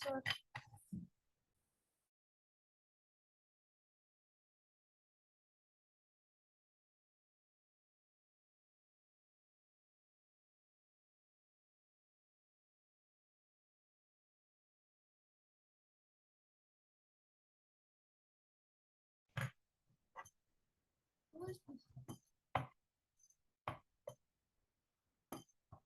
sir.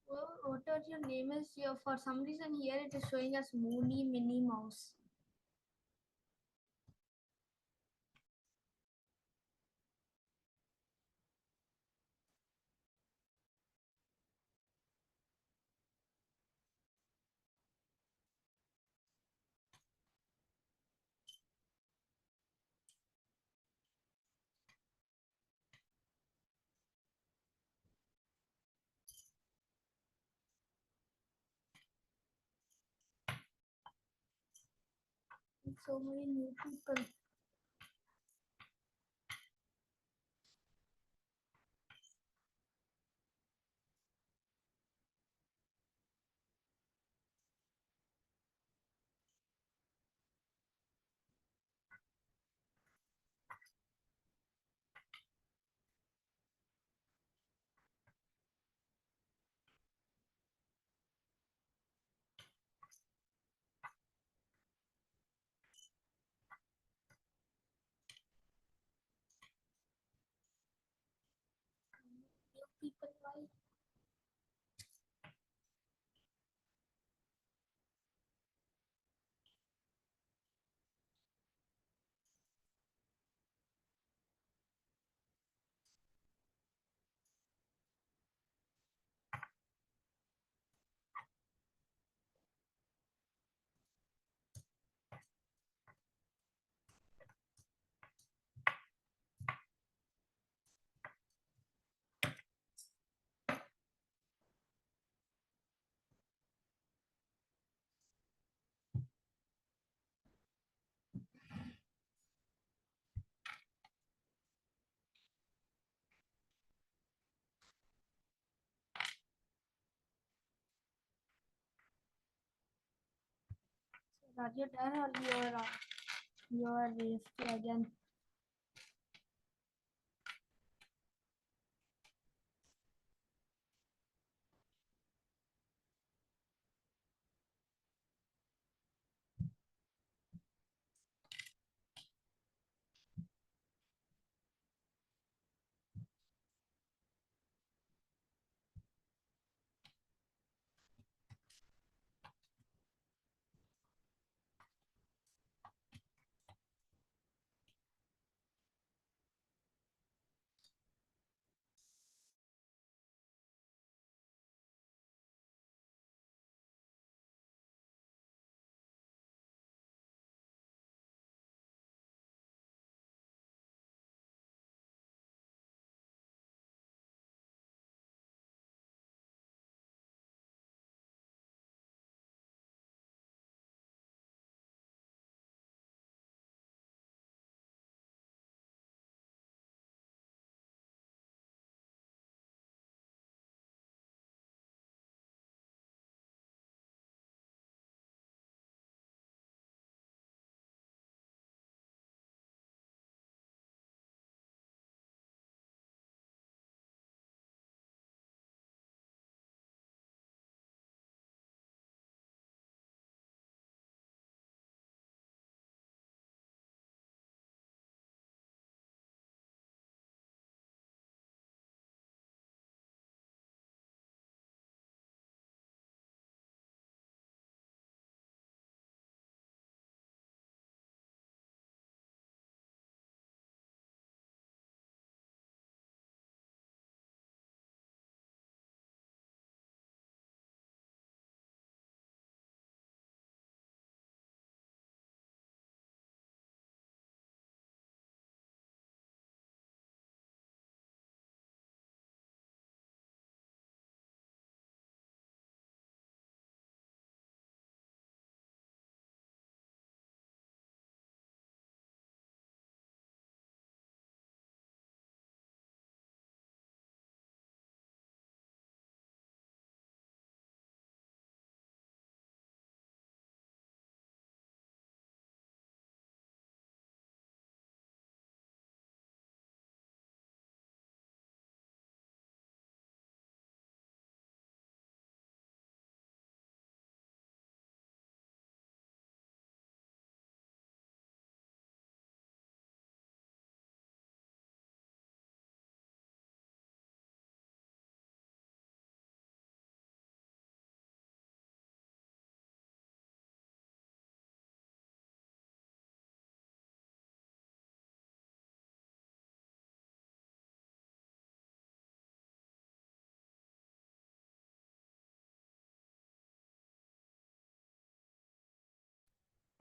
Well, whatever your name is, here for some reason here it is showing as Moony Minnie Mouse. So many new people. New people, why? So are you done or you're AFK again?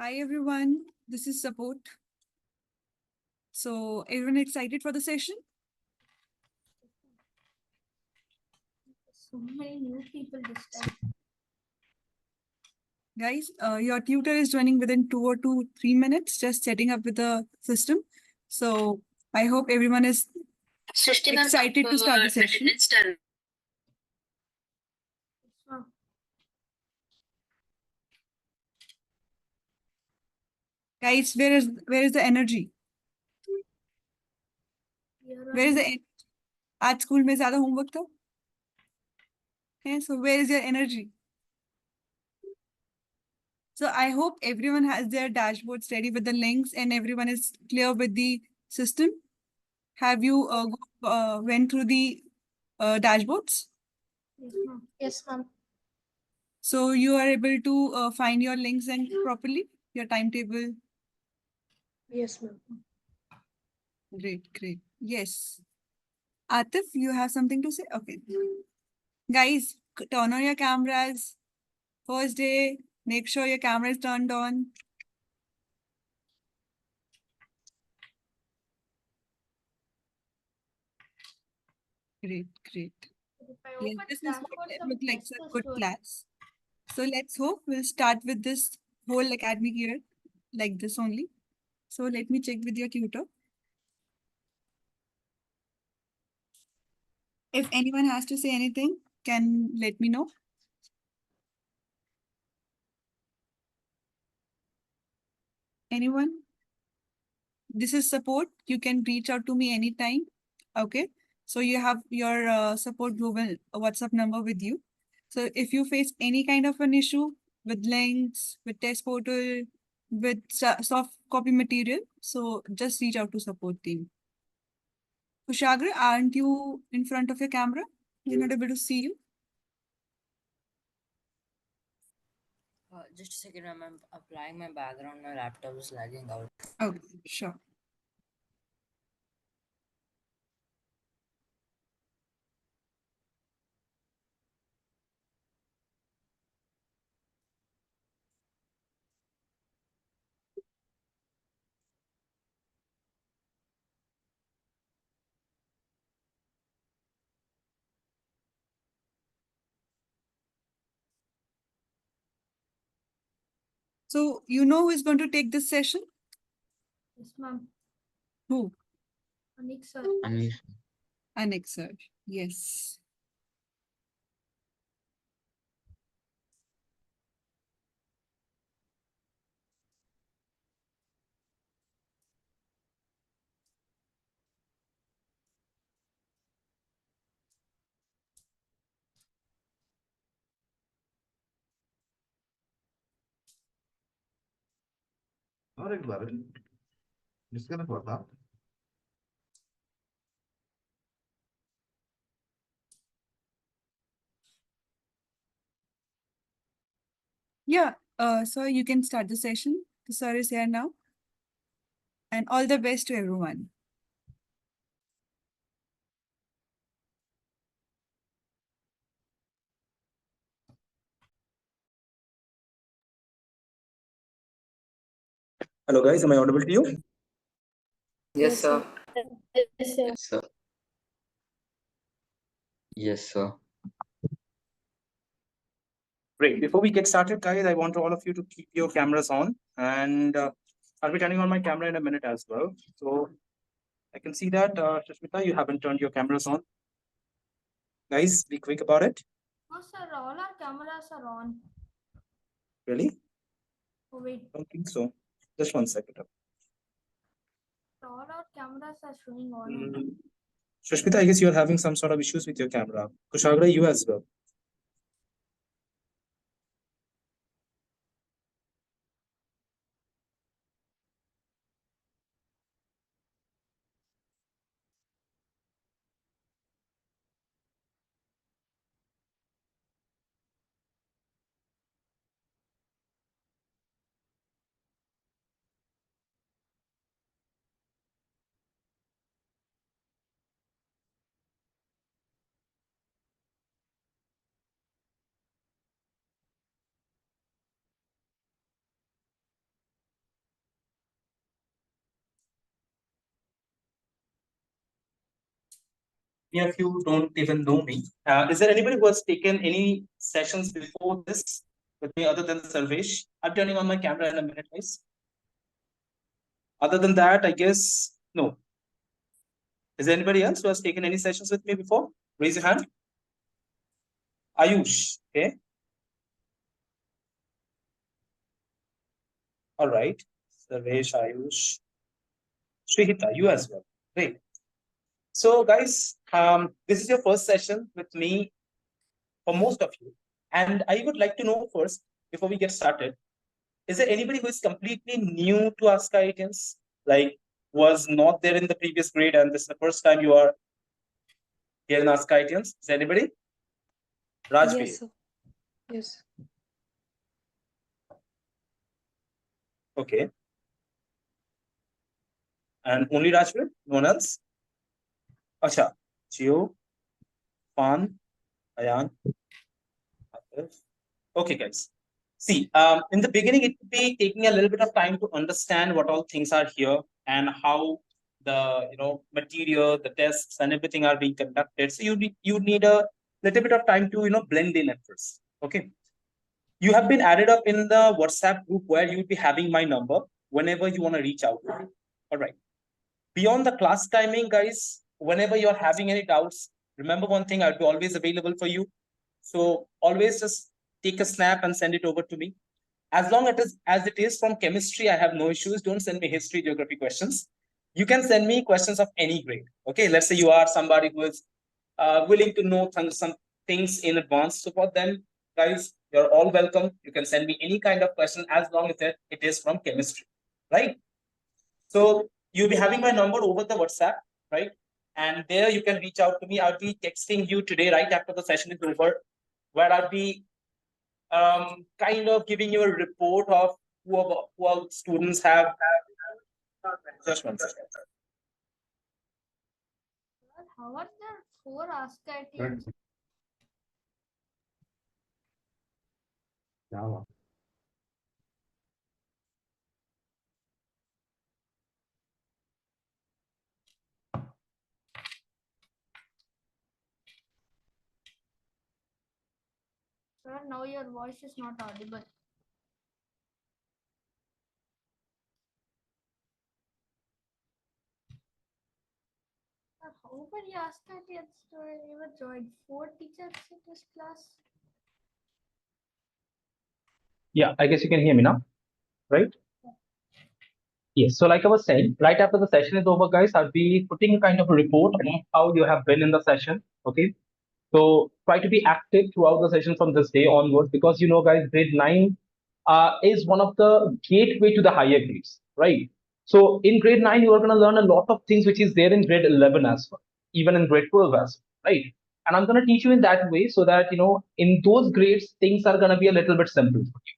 Hi everyone, this is Support. So everyone excited for the session? So many new people this time. Guys, your tutor is joining within 2 or 3 minutes, just setting up with the system. So I hope everyone is excited to start the session. Yes, ma'am. Guys, where is the energy? Here Where is only. the आज school में ज्यादा homework था? Okay, so where is your energy? So I hope everyone has their dashboards ready with the links and everyone is clear with the system. Have you went through the dashboards? Yes, ma'am. Yes, ma'am. So you are able to find your links and properly your timetable. Yes, ma'am. Great, great. Yes. Atif, you have something to say? Okay. Guys, turn on your cameras. First day, make sure your camera is turned on. Great, great. If I Yes, open this is what dashboard, it some look like tests a are good stored. class. So let's hope we'll start with this whole academic year like this only. So let me check with your tutor. If anyone has to say anything, can let me know. Anyone? This is support. You can reach out to me anytime. Okay. So you have your support Google WhatsApp number with you. So if you face any kind of an issue with links, with test portal, with soft copy material, so just reach out to support team. Kushagra, aren't you in front of your camera? We're not able to see you. Just a second, ma'am. I'm applying my background. My laptop is lagging out. Okay, sure. So you know who is going to take this session? Yes, ma'am. Who? Anik sir. Anik sir. Yes. Regulares. Just gonna put that. Yeah. So you can start the session. The sir is here now. And all the best to everyone. Hello guys, am I audible to you? Yes, sir. Yes, sir. Yes, sir. Yes, sir. Great. Before we get started, guys, I want all of you to keep your cameras on, and I'll be turning on my camera in a minute as well. So I can see that, Shashmita, you haven't turned your cameras on. Guys, be quick about it. No, sir. All our cameras are on. Really? Oh, wait. Don't think so. Just 1 second. All our cameras are showing on. Mm. Shashmita, I guess you're having some sort of issues with your camera. Kushagra, you as well. many of you don't even know me. Is there anybody who has taken any sessions before this with me other than Sarvesh? I'm turning on my camera in a minute, guys. Other than that, I guess no. Is there anybody else who has taken any sessions with me before? Raise your hand. Ayush, okay. All right. Sarvesh, Ayush. Shrihita, you as well. Great. So guys, this is your first session with me for most of you. And I would like to know first, before we get started, is there anybody who is completely new to Ask IITians? Like was not there in the previous grade and this is the first time you are here in Ask IITians? Is there anybody? Rajveer. Yes, sir. Yes. Okay. And only Rajveer? No one else? Acha. Gio, Pan, Ayan. Okay, guys. See, in the beginning, it would be taking a little bit of time to understand what all things are here and how the material, the tests, and everything are being conducted. So you need a little bit of time to blend in at first. Okay. You have been added up in the WhatsApp group where you'll be having my number whenever you want to reach out to me. All right. Beyond the class timing, guys, whenever you're having any doubts, remember one thing, I'll be always available for you. So always just take a snap and send it over to me. As long as it is from chemistry, I have no issues. Don't send me history, geography questions. You can send me questions of any grade. Okay, let's say you are somebody who is willing to know some things in advance. So for them, guys, you're all welcome. You can send me any kind of question as long as it is from chemistry, right? So you'll be having my number over the WhatsApp, right? And there you can reach out to me. I'll be texting you today right after the session is over, where I'll be kind of giving you a report of who our students have. Just one second. How are there 4 Ask IITians? Java. Sir, now your voice is not audible. Sir, how many Ask IITians ever joined? 4 teachers in this class? Yeah, I guess you can hear me now, right? Yes. So like I was saying, right after the session is over, guys, I'll be putting a kind of a report on how you have been in the session. Okay. So try to be active throughout the session from this day onwards, because guys, grade 9 is one of the gateway to the higher grades, right? So in grade 9, you are going to learn a lot of things which is there in grade 11 as well, even in grade 12 as well, right? And I'm going to teach you in that way so that, in those grades, things are going to be a little bit simple for you,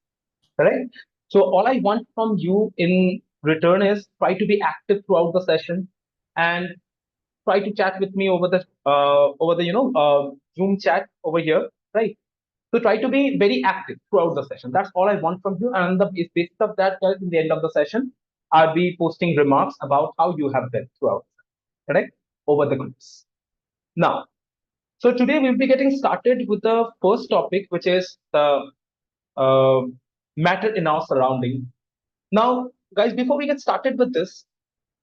correct? So all I want from you in return is try to be active throughout the session and try to chat with me over the Zoom chat over here, right? So try to be very active throughout the session. That's all I want from you. And the basis of that, guys, in the end of the session, I'll be posting remarks about how you have been throughout, correct? Over the groups. Now, so today we'll be getting started with the first topic, which is the matter in our surrounding. Now, guys, before we get started with this,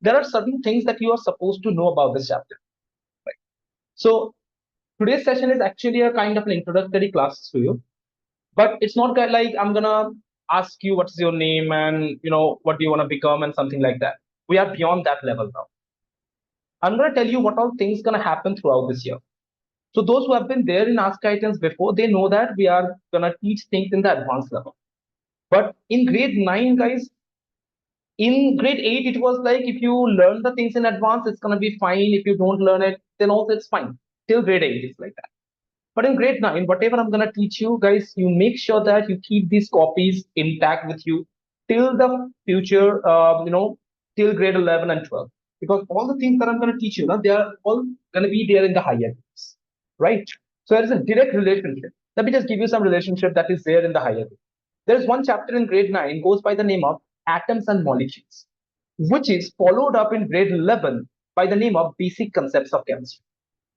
there are certain things that you are supposed to know about this chapter. Right? So today's session is actually a kind of an introductory class to you, but it's not like I'm gonna ask you what's your name and what do you want to become and something like that. We are beyond that level now. I'm gonna tell you what all things gonna happen throughout this year. So those who have been there in Ask IITians before, they know that we are gonna teach things in the advanced level. But in grade 9, guys, in grade 8, it was like if you learn the things in advance, it's gonna be fine. If you don't learn it, then also it's fine. Till grade 8, it's like that. But in grade 9, whatever I'm gonna teach you, guys, you make sure that you keep these copies intact with you till the future, till grade 11 and 12. Because all the things that I'm gonna teach you, they are all gonna be there in the higher grades, right? So there is a direct relationship. Let me just give you some relationship that is there in the higher grade. There is one chapter in grade 9 goes by the name of Atoms and Molecules, which is followed up in grade 11 by the name of Basic Concepts of Chemistry.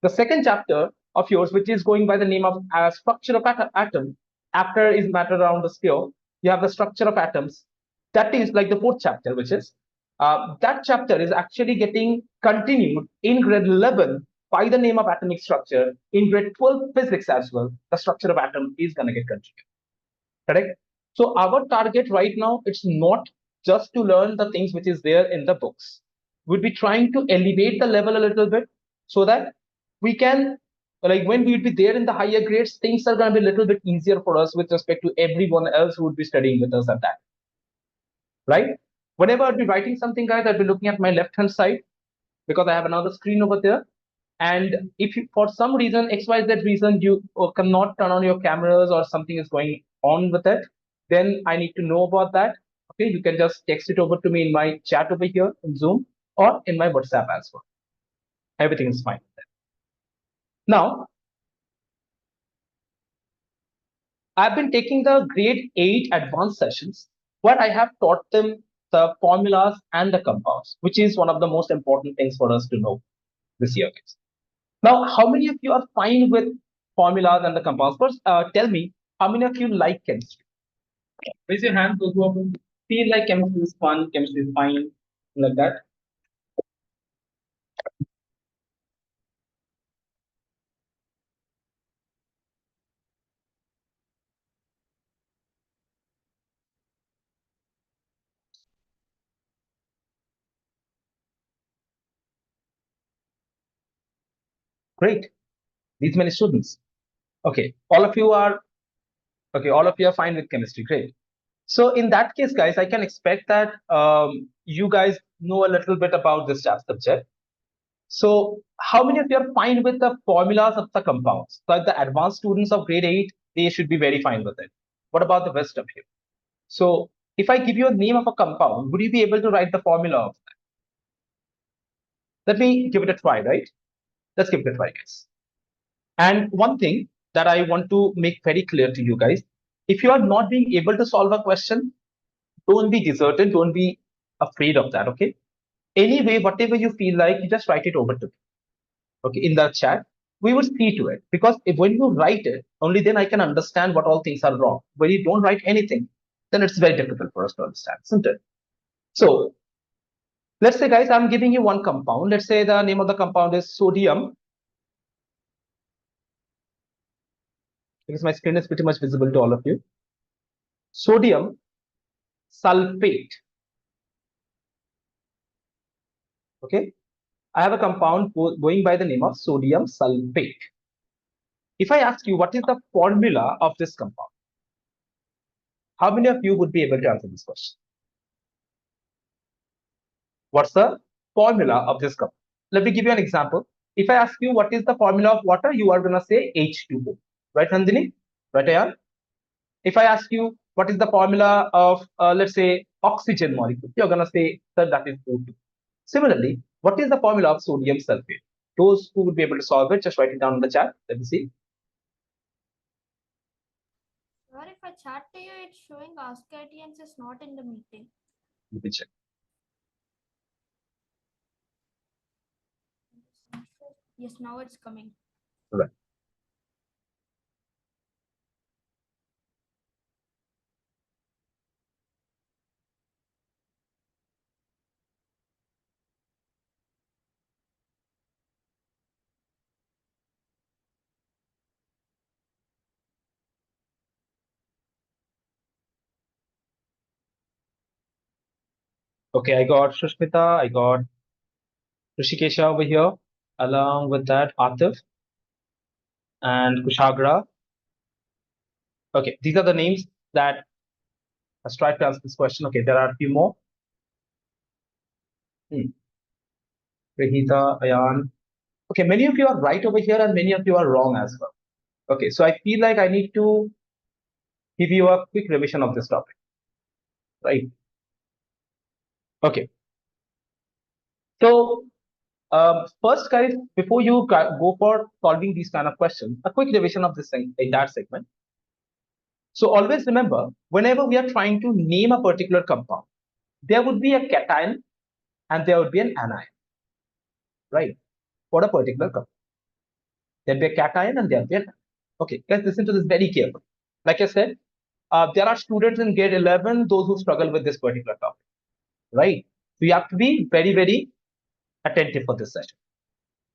The second chapter of yours, which is going by the name of structure of atom, after is matter around the sphere, you have the structure of atoms. That is like the fourth chapter, which is that chapter is actually getting continued in grade 11 by the name of atomic structure. In grade 12 physics as well, the structure of atom is going to get continued. Correct? So our target right now, it's not just to learn the things which is there in the books. We'll be trying to elevate the level a little bit so that we can, like when we'll be there in the higher grades, things are going to be a little bit easier for us with respect to everyone else who would be studying with us at that. Right? Whenever I'll be writing something, guys, I'll be looking at my left-hand side because I have another screen over there. And if you, for some reason, XYZ reason, you cannot turn on your cameras or something is going on with it, then I need to know about that. Okay, you can just text it over to me in my chat over here in Zoom or in my WhatsApp as well. Everything is fine. Now, I've been taking the grade 8 advanced sessions where I have taught them the formulas and the compounds, which is one of the most important things for us to know this year. Now, how many of you are fine with formulas and the compounds? First, tell me, how many of you like chemistry? Raise your hand, those who feel like chemistry is fun, chemistry is fine, like that. Great. These many students. Okay, all of you are fine with chemistry. Great. So in that case, guys, I can expect that you guys know a little bit about this subject. So how many of you are fine with the formulas of the compounds? Like the advanced students of grade 8, they should be very fine with it. What about the rest of you? So if I give you a name of a compound, would you be able to write the formula of that? Let me give it a try, right? Let's give it a try, guys. And one thing that I want to make very clear to you guys, if you are not being able to solve a question, don't be deserted, don't be afraid of that, okay? Anyway, whatever you feel like, you just write it over to me, okay, in the chat. We will see to it, because if when you write it, only then I can understand what all things are wrong. When you don't write anything, then it's very difficult for us to understand, isn't it? So let's say, guys, I'm giving you one compound. Let's say the name of the compound is sodium, because my screen is pretty much visible to all of you. Sodium sulfate. Okay, I have a compound going by the name of sodium sulfate. If I ask you what is the formula of this compound, how many of you would be able to answer this question? What's the formula of this compound? Let me give you an example. If I ask you what is the formula of water, you are going to say H2O. Right, Nandini? Right, Ayan? If I ask you what is the formula of, let's say, oxygen molecule, you're going to say that that is O2. Similarly, what is the formula of sodium sulfate? Those who would be able to solve it, just write it down in the chat. Let me see. Or if I chat to you, it's showing Ask Atians is not in the meeting. Let me check. Yes, now it's coming. Right. Okay, I got Shushmita, I got Rishikesha over here, along with that Atif and Kushagra. Okay, these are the names that let's try to answer this question. Okay, there are a few more. Rahita, Ayan. Okay, many of you are right over here and many of you are wrong as well. Okay, so I feel like I need to give you a quick revision of this topic, right? Okay. So first, guys, before you go for solving these kind of questions, a quick revision of this entire segment. So always remember, whenever we are trying to name a particular compound, there would be a cation and there would be an anion, right? For a particular compound. There'll be a cation and there'll be an. Okay, let's listen to this very carefully. Like I said, there are students in grade 11, those who struggle with this particular topic, right? So you have to be very, very attentive for this session.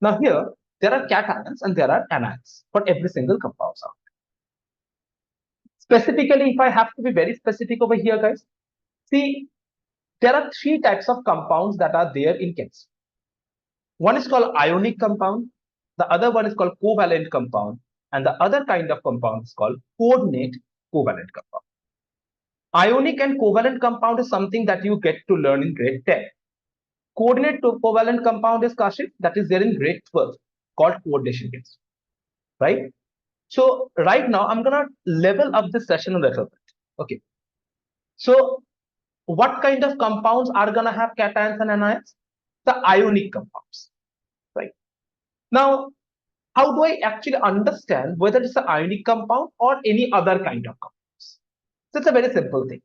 Now here, there are cations and there are anions for every single compound. Specifically, if I have to be very specific over here, guys, see, there are three types of compounds that are there in chemistry. One is called ionic compound, the other one is called covalent compound, and the other kind of compound is called coordinate covalent compound. Ionic and covalent compound is something that you get to learn in grade 10. Coordinate to covalent compound is Kashif, that is there in grade 12, called coordination chemistry, right? So right now I'm gonna level up this session a little bit. Okay. So what kind of compounds are gonna have cations and anions? The ionic compounds, right? Now, how do I actually understand whether it's an ionic compound or any other kind of compounds? So it's a very simple thing.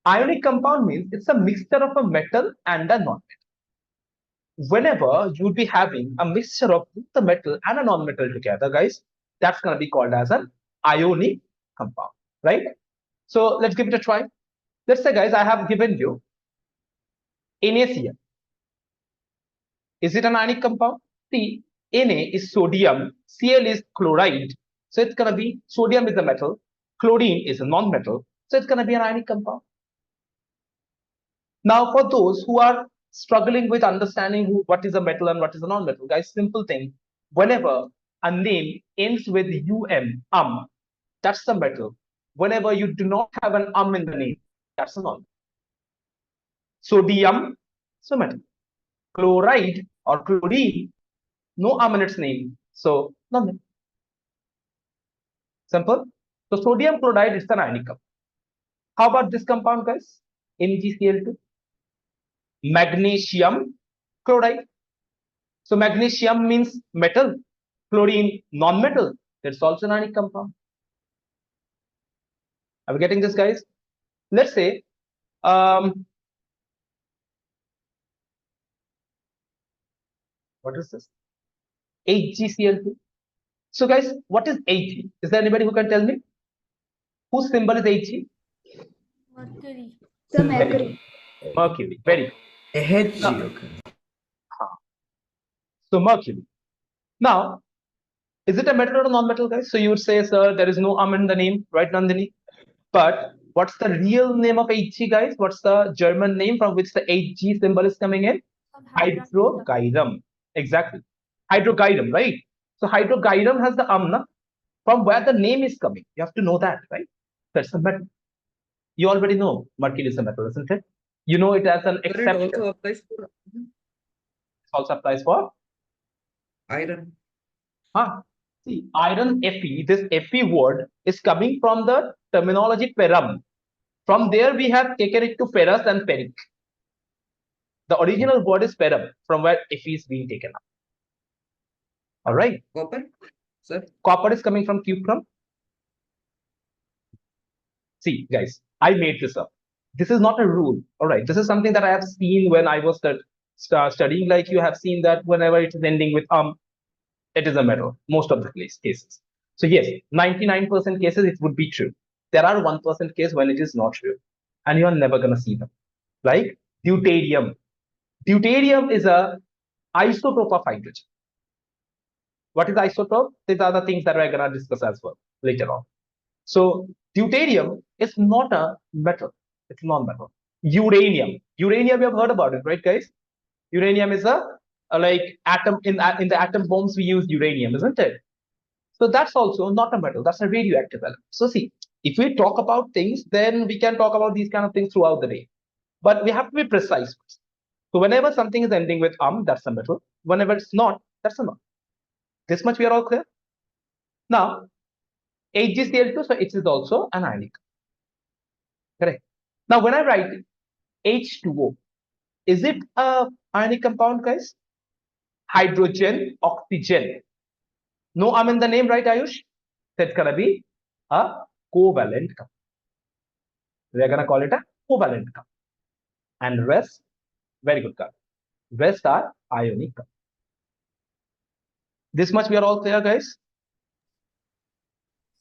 Ionic compound means it's a mixture of a metal and a non-metal. Whenever you'll be having a mixture of the metal and a non-metal together, guys, that's going to be called as an ionic compound, right? So let's give it a try. Let's say, guys, I have given you NaCl. Is it an ionic compound? See, Na is sodium, Cl is chloride. So it's going to be sodium is a metal, chlorine is a non-metal. So it's going to be an ionic compound. Now, for those who are struggling with understanding what is a metal and what is a non-metal, guys, simple thing. Whenever a name ends with that's the metal. Whenever you do not have an in the name, that's a non-metal. Sodium, so metal. Chloride or chlorine, no in its name, so non-metal. Simple. So sodium chloride is an ionic compound. How about this compound, guys? MgCl2. Magnesium chloride. So magnesium means metal, chlorine non-metal. That's also an ionic compound. Are we getting this, guys? Let's say what is this? HgCl2. So guys, what is Hg? Is there anybody who can tell me? Whose symbol is Hg? Mercury. The mercury. Mercury. Very good. Hg. Okay. So mercury. Now, is it a metal or a non-metal, guys? So you would say, sir, there is no in the name, right, Nandini? But what's the real name of Hg, guys? What's the German name from which the Hg symbol is coming in? Hydrogyrum. Exactly. Hydrogyrum, right? So hydrogyrum has the amna from where the name is coming. You have to know that, right? That's a metal. You already know mercury is a metal, isn't it? You know it as an exception. It also applies for It also applies for iron. See, iron Fe, this Fe word is coming from the terminology ferrum. From there, we have taken it to ferrous and ferric. The original word is ferrum, from where Fe is being taken up. All right. Copper, sir. Copper is coming from cuprum. See, guys, I made this up. This is not a rule. All right. This is something that I have seen when I was studying. Like you have seen that whenever it is ending with it is a metal, most of the cases. So yes, 99% cases it would be true. There are 1% case when it is not true, and you are never gonna see them. Like deuterium. Deuterium is a isotope of hydrogen. What is isotope? These are the things that we're gonna discuss as well later on. So deuterium is not a metal; it's non-metal. Uranium. Uranium, you have heard about it, right, guys? Uranium is a like atom in the atom bombs we use uranium, isn't it? So that's also not a metal, that's a radioactive element. So see, if we talk about things, then we can talk about these kind of things throughout the day, but we have to be precise. So whenever something is ending with that's a metal. Whenever it's not, that's a non. This much we are all clear. Now HgCl2, so it is also an ionic. Correct. Now when I write H2O, is it a ionic compound, guys? Hydrogen, oxygen. No in the name, right, Ayush? That's gonna be a covalent compound. We're gonna call it a covalent compound. And rest, very good, rest are ionic compound. This much we are all clear, guys?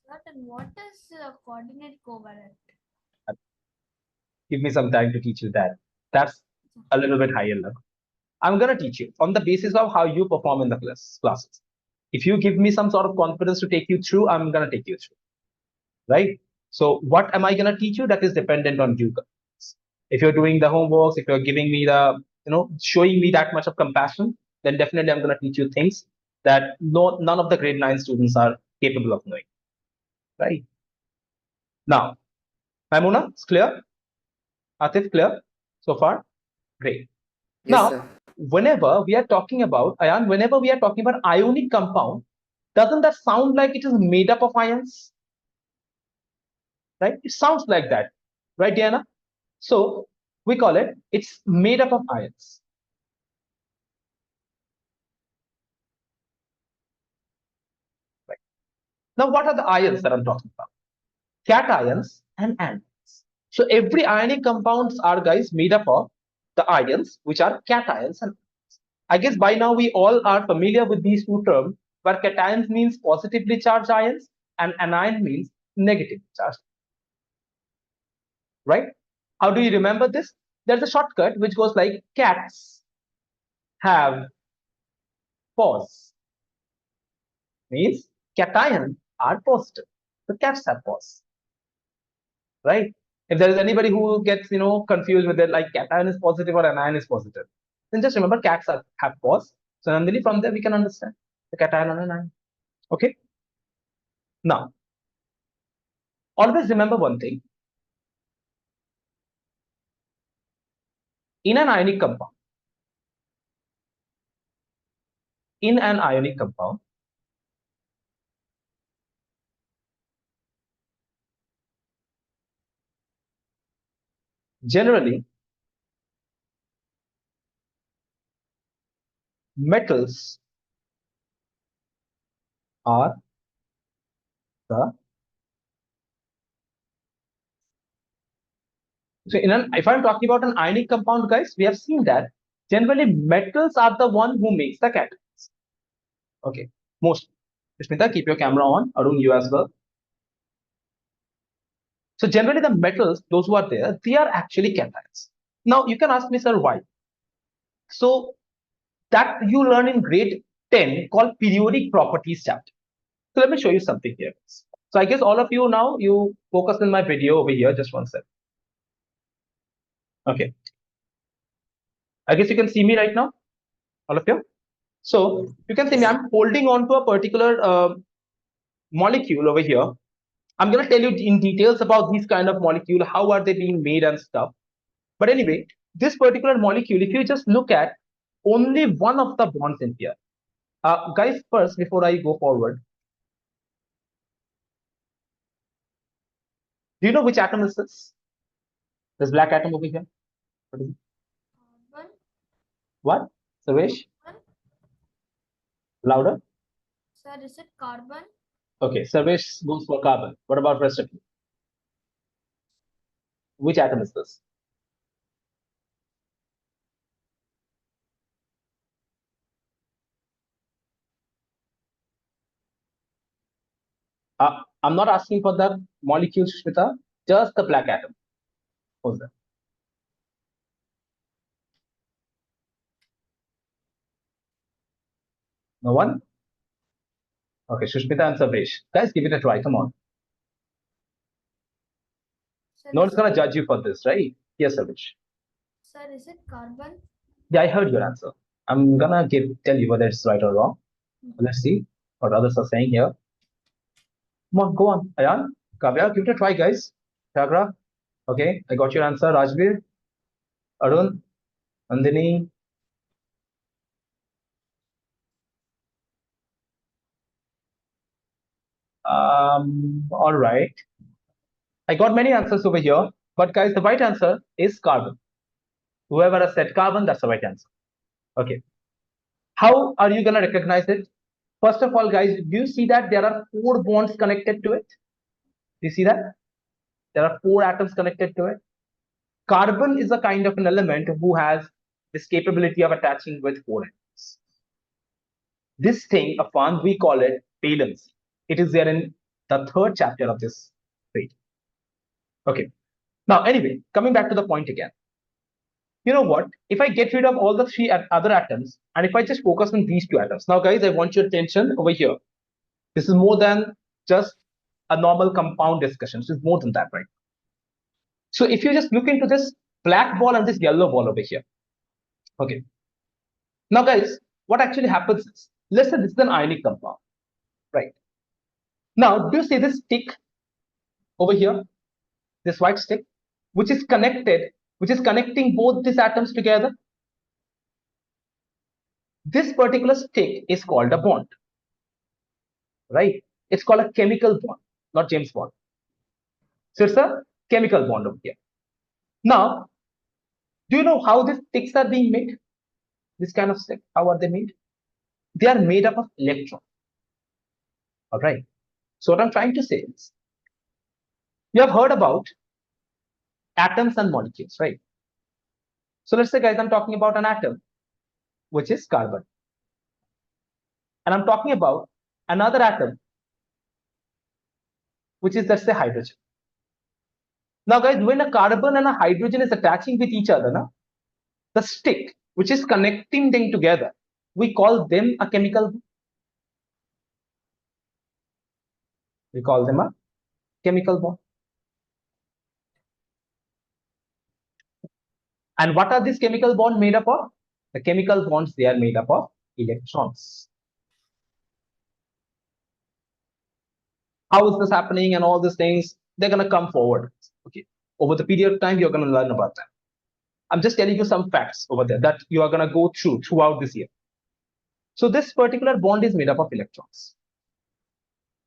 Sir, then what is coordinate covariant? Give me some time to teach you that. That's a little bit higher level. I'm going to teach you on the basis of how you perform in the classes. If you give me some sort of confidence to take you through, I'm going to take you through. Right? So what am I going to teach you? That is dependent on you guys. If you're doing the homeworks, if you're giving me the, showing me that much of compassion, then definitely I'm going to teach you things that none of the grade 9 students are capable of knowing. Right? Now, Maimuna, it's clear? Atif, clear so far? Great. Yes, Now, sir. whenever we are talking about, Ayan, whenever we are talking about ionic compound, doesn't that sound like it is made up of ions? Right? It sounds like that. Right, Diana? So we call it, it's made up of ions. Right. Now, what are the ions that I'm talking about? Cations and anions. So every ionic compounds are, guys, made up of the ions, which are cations and anions. I guess by now we all are familiar with these two terms, where cations means positively charged ions and anion means negatively charged. Right? How do you remember this? There's a shortcut which goes like cats have paws. Means cations are positive. So cats have paws. Right? If there is anybody who gets confused with it, like cation is positive or anion is positive, then just remember cats have paws. So Nandini, from there we can understand the cation and anion. Okay. Now, always remember one thing. In an ionic compound, generally metals are the if I'm talking about an ionic compound, guys, we have seen that generally metals are the one who makes the cations. Okay, most. Smita, keep your camera on. Arun, you as well. So generally the metals, those who are there, they are actually cations. Now you can ask me, sir, why? So that you learn in grade 10 called periodic properties chapter. So let me show you something here. So I guess all of you now, you focus on my video over here, just one second. Okay. I guess you can see me right now, all of you. So you can see me, I'm holding on to a particular molecule over here. I'm going to tell you in details about these kind of molecule, how are they being made and stuff. But anyway, this particular molecule, if you just look at only one of the bonds in here. Guys, first, before I go forward, do you know which atom is this? This black atom over here. What is it? Carbon. What? Sarvesh? Carbon. Louder? Sir, is it carbon? Okay, Sarvesh goes for carbon. What about rest of you? Which atom is this? I'm not asking for the molecule, Shmita, just the black atom. Who's that? No one? Okay, Shushmita and Sarvesh. Guys, give it a try. Come on. Sir, No one's gonna judge you for this, right? Yes, Sarvesh. Sir, is it carbon? Yeah, I heard your answer. I'm gonna tell you whether it's right or wrong. Let's see what others are saying here. Come on, go on. Ayan, Kavya, give it a try, guys. Chagra. Okay, I got your answer. Rajbir, Arun, Nandini. All right. I got many answers over here, but guys, the right answer is carbon. Whoever has said carbon, that's the right answer. Okay. How are you gonna recognize it? First of all, guys, do you see that there are 4 bonds connected to it? Do you see that? There are 4 atoms connected to it. Carbon is a kind of an element who has this capability of attaching with 4 atoms. this thing, a fund, we call it valency. It is there in the third chapter of this grade. Okay. Now, anyway, coming back to the point again. You know what? If I get rid of all the three other atoms, and if I just focus on these two atoms. Now, guys, I want your attention over here. This is more than just a normal compound discussion. This is more than that, right? So if you just look into this black ball and this yellow ball over here. Okay. Now, guys, what actually happens is, let's say this is an ionic compound, right? Now, do you see this stick over here? This white stick, which is connecting both these atoms together. This particular stick is called a bond, right? It's called a chemical bond, not James Bond. So it's a chemical bond over here. Now, do you know how these sticks are being made? This kind of stick, how are they made? They are made up of electrons. All right. So what I'm trying to say is, you have heard about atoms and molecules, right? So let's say, guys, I'm talking about an atom, which is carbon. And I'm talking about another atom, which is, let's say, hydrogen. Now, guys, when a carbon and a hydrogen is attaching with each other, the stick, which is connecting them together, we call them a chemical bond. We call them a chemical bond. And what are these chemical bonds made up of? The chemical bonds, they are made up of electrons. How is this happening and all these things? They're going to come forward. Okay. Over the period of time, you're going to learn about that. I'm just telling you some facts over there that you are going to go throughout this year. So this particular bond is made up of electrons.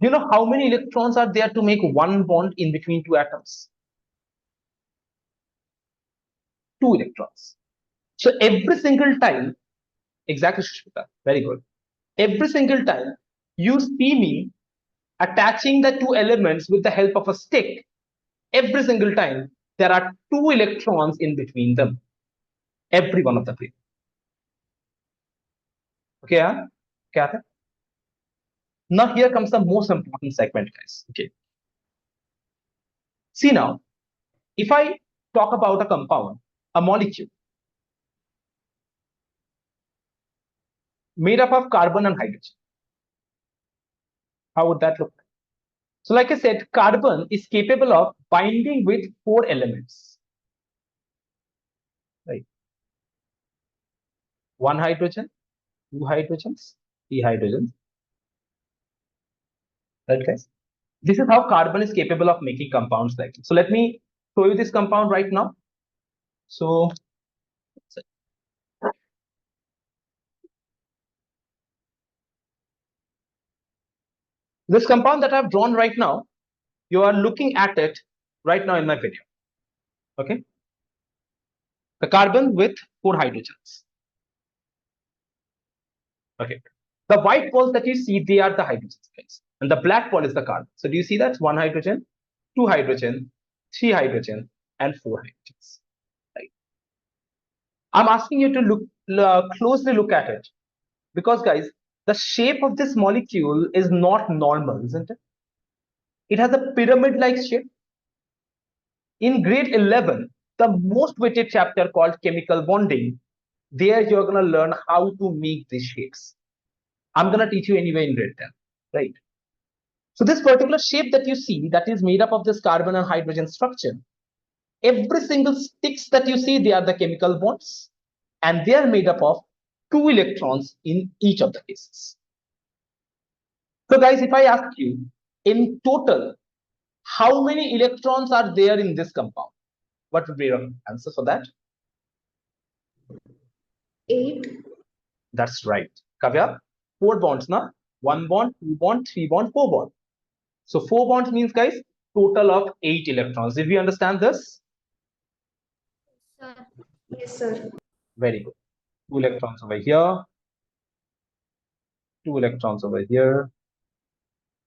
You know how many electrons are there to make one bond in between two atoms? 2 electrons. So every single time, exactly, Shushmita, very good. Every single time you see me attaching the two elements with the help of a stick, every single time there are 2 electrons in between them. Every one of the three. Okay, huh? Okay. Now here comes the most important segment, guys. Okay. See now, if I talk about a compound, a molecule made up of carbon and hydrogen, how would that look like? So like I said, carbon is capable of binding with 4 elements, right? 1 hydrogen, 2 hydrogens, 3 hydrogens, right, guys? This is how carbon is capable of making compounds like this. So let me show you this compound right now. So this compound that I've drawn right now, you are looking at it right now in my video. Okay. The carbon with 4 hydrogens. Okay. The white balls that you see, they are the hydrogens, guys. And the black ball is the carbon. So do you see that? 1 hydrogen, 2 hydrogen, 3 hydrogen, and 4 hydrogens. Right. I'm asking you to closely look at it. Because, guys, the shape of this molecule is not normal, isn't it? It has a pyramid-like shape. In grade 11, the most weighted chapter called chemical bonding, there you're going to learn how to make these shapes. I'm going to teach you anyway in grade 10, right? So this particular shape that you see, that is made up of this carbon and hydrogen structure, every single sticks that you see, they are the chemical bonds, and they are made up of 2 electrons in each of the cases. So guys, if I ask you, in total, how many electrons are there in this compound? What would be your answer for that? 8. That's right. Kavya, 4 bonds, na? 1 bond, 2 bond, 3 bond, 4 bond. So 4 bonds means, guys, total of 8 electrons. Did we understand this? Sir, Yes, sir. Very good. 2 electrons over here. 2 electrons over here.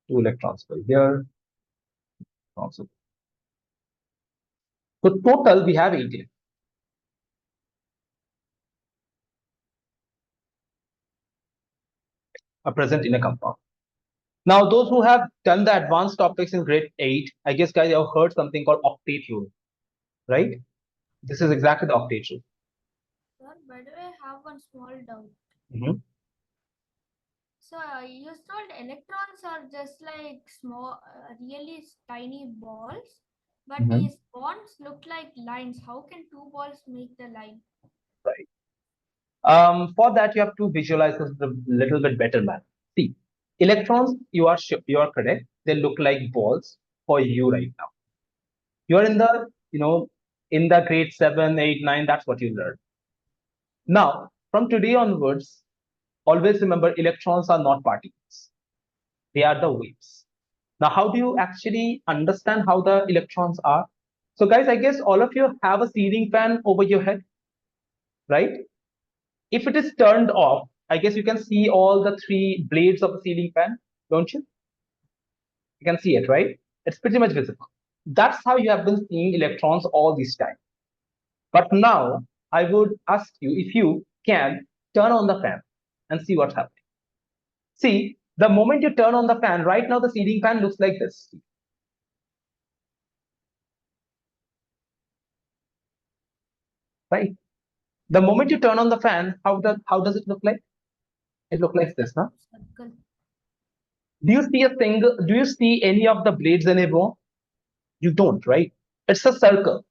2 electrons over here. Also. So total we have 8. are present in a compound. Now, those who have done the advanced topics in grade 8, I guess guys, you have heard something called octet rule, right? This is exactly the octet rule. Sir, by the way, I have one small doubt. Mhm. So you told electrons are just like small, really tiny balls, but Mhm. these bonds look like lines. How can two balls make the line? Right. For that, you have to visualize this a little bit better, man. See, electrons, you are sure, you are correct. They look like balls for you right now. You are in the, in the grade 7, 8, 9. That's what you learn. Now, from today onwards, always remember electrons are not particles. They are the waves. Now, how do you actually understand how the electrons are? So, guys, I guess all of you have a ceiling fan over your head, right? If it is turned off, I guess you can see all the 3 blades of the ceiling fan, don't you? You can see it, right? It's pretty much visible. That's how you have been seeing electrons all this time. But now I would ask you if you can turn on the fan and see what's happening. See, the moment you turn on the fan, right now the ceiling fan looks like this. Right? The moment you turn on the fan, how does it look like? It looks like this, huh? Circle. Do you see any of the blades anymore? You don't, right? It's a circle.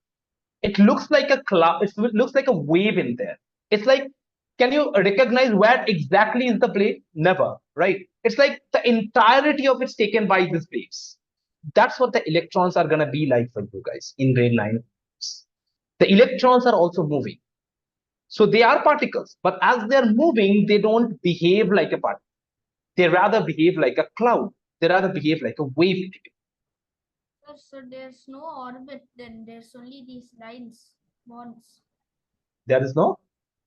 It looks like a cloud, it looks like a wave in there. It's like, can you recognize where exactly is the blade? Never, right? It's like the entirety of it's taken by these blades. That's what the electrons are gonna be like for you guys in grade 9. The electrons are also moving. So they are particles, but as they're moving, they don't behave like a particle. They rather behave like a cloud. They rather behave like a wave. Sir, so there's no orbit, then there's only these lines, bonds. There is no.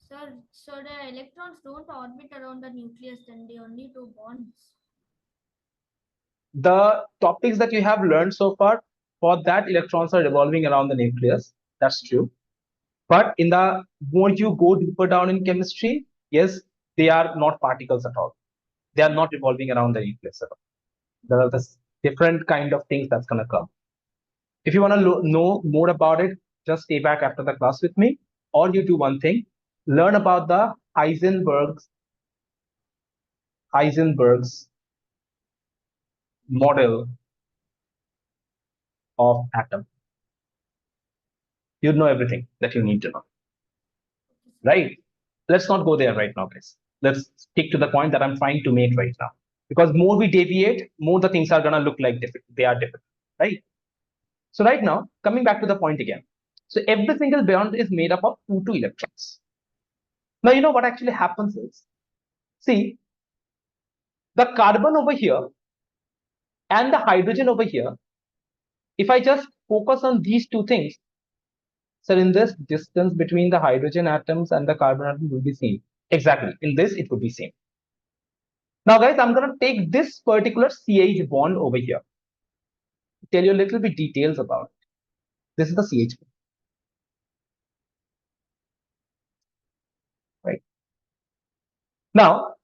Sir, so the electrons don't orbit around the nucleus, then they only do bonds. The topics that you have learned so far, for that electrons are revolving around the nucleus. That's true. But in the more you go deeper down in chemistry, yes, they are not particles at all. They are not revolving around the nucleus at all. There are the different kind of things that's gonna come. If you want to know more about it, just stay back after the class with me, or you do one thing: learn about the Heisenberg's model of atom. You know everything that you need to know, right? Let's not go there right now, guys. Let's stick to the point that I'm trying to make right now. Because more we deviate, more the things are gonna look like different. They are different, right? So right now, coming back to the point again. So every single bond is made up of 2 electrons. Now you know what actually happens is, see, the carbon over here and the hydrogen over here, if I just focus on these 2 things, so in this, distance between the hydrogen atoms and the carbon atom will be same. Exactly. In this, it would be same. Now, guys, I'm going to take this particular CH bond over here. Tell you a little bit details about it. This is the CH bond. Right. Now,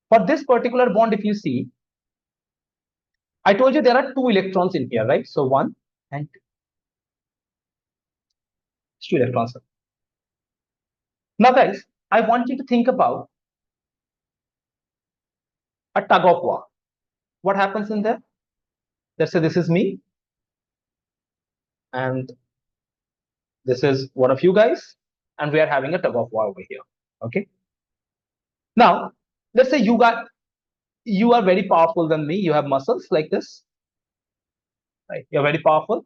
for this particular bond, if you see, I told you there are 2 electrons in here, right? So 1 and 2. 2 electrons. Now, guys, I want you to think about a tug of war. What happens in there? Let's say this is me, and this is one of you guys, and we are having a tug of war over here. Okay. Now, let's say you are very powerful than me. You have muscles like this, right? You're very powerful.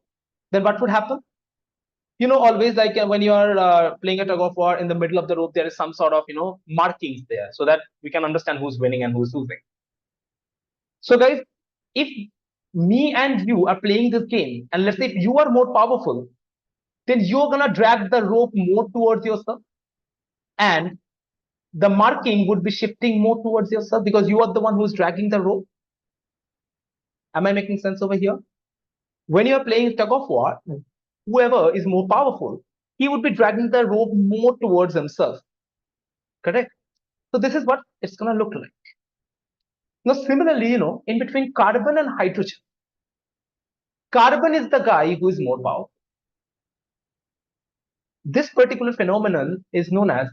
Then what would happen? You know, always like when you are playing a tug of war, in the middle of the rope, there is some sort of, markings there so that we can understand who's winning and who's losing. So guys, if me and you are playing this game, and let's say if you are more powerful, then you're gonna drag the rope more towards yourself, and the marking would be shifting more towards yourself because you are the one who's dragging the rope. Am I making sense over here? When you're playing tug of war, whoever is more powerful, he would be dragging the rope more towards himself. Correct? So this is what it's gonna look like. Now, similarly, in between carbon and hydrogen, carbon is the guy who is more powerful. This particular phenomenon is known as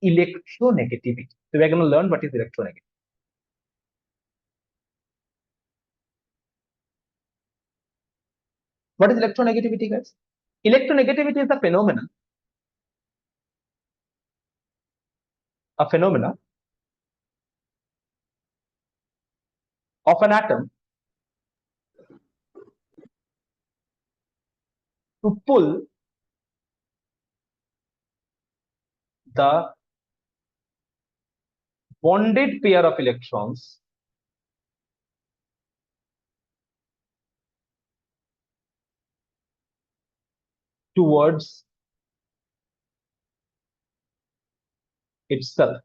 electronegativity. So we're going to learn what is electronegativity. What is electronegativity, guys? Electronegativity is a phenomenon of an atom to pull the bonded pair of electrons towards itself.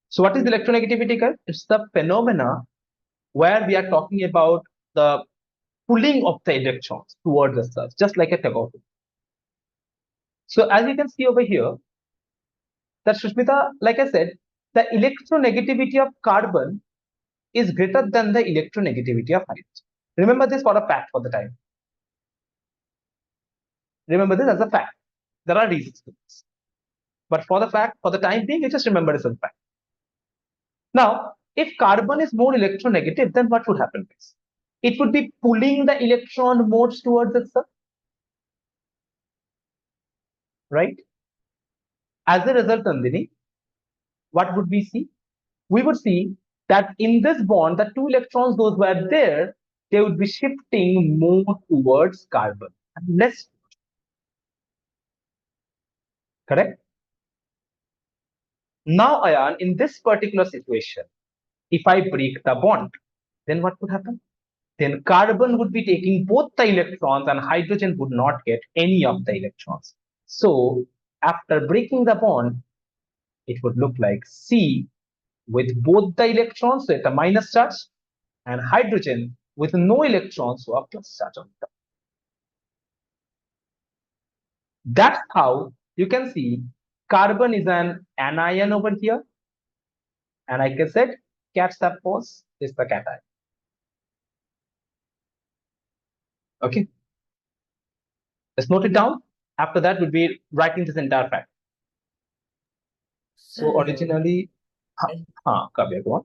So what is electronegativity, guys? It's the phenomena where we are talking about the pulling of the electrons towards itself, just like a tug of war. So as you can see over here, that Sushmita, like I said, the electronegativity of carbon is greater than the electronegativity of hydrogen. Remember this for a fact for the time. Remember this as a fact. There are reasons for this. But for the time being, you just remember this as a fact. Now, if carbon is more electronegative, then what would happen? It would be pulling the electron more towards itself. Right? As a result, Nandini, what would we see? We would see that in this bond, the two electrons, those were there, they would be shifting more towards carbon and less. Correct? Now, Ayan, in this particular situation, if I break the bond, then what would happen? Then carbon would be taking both the electrons and hydrogen would not get any of the electrons. So after breaking the bond, it would look like C with both the electrons, so it's a minus charge, and hydrogen with no electrons, so a plus charge on top. That's how you can see carbon is an anion over here, and like I said, catch that pause is the cation. Okay, let's note it down. After that, we'll be writing this entire fact. So Sir, originally, Kavya, go on.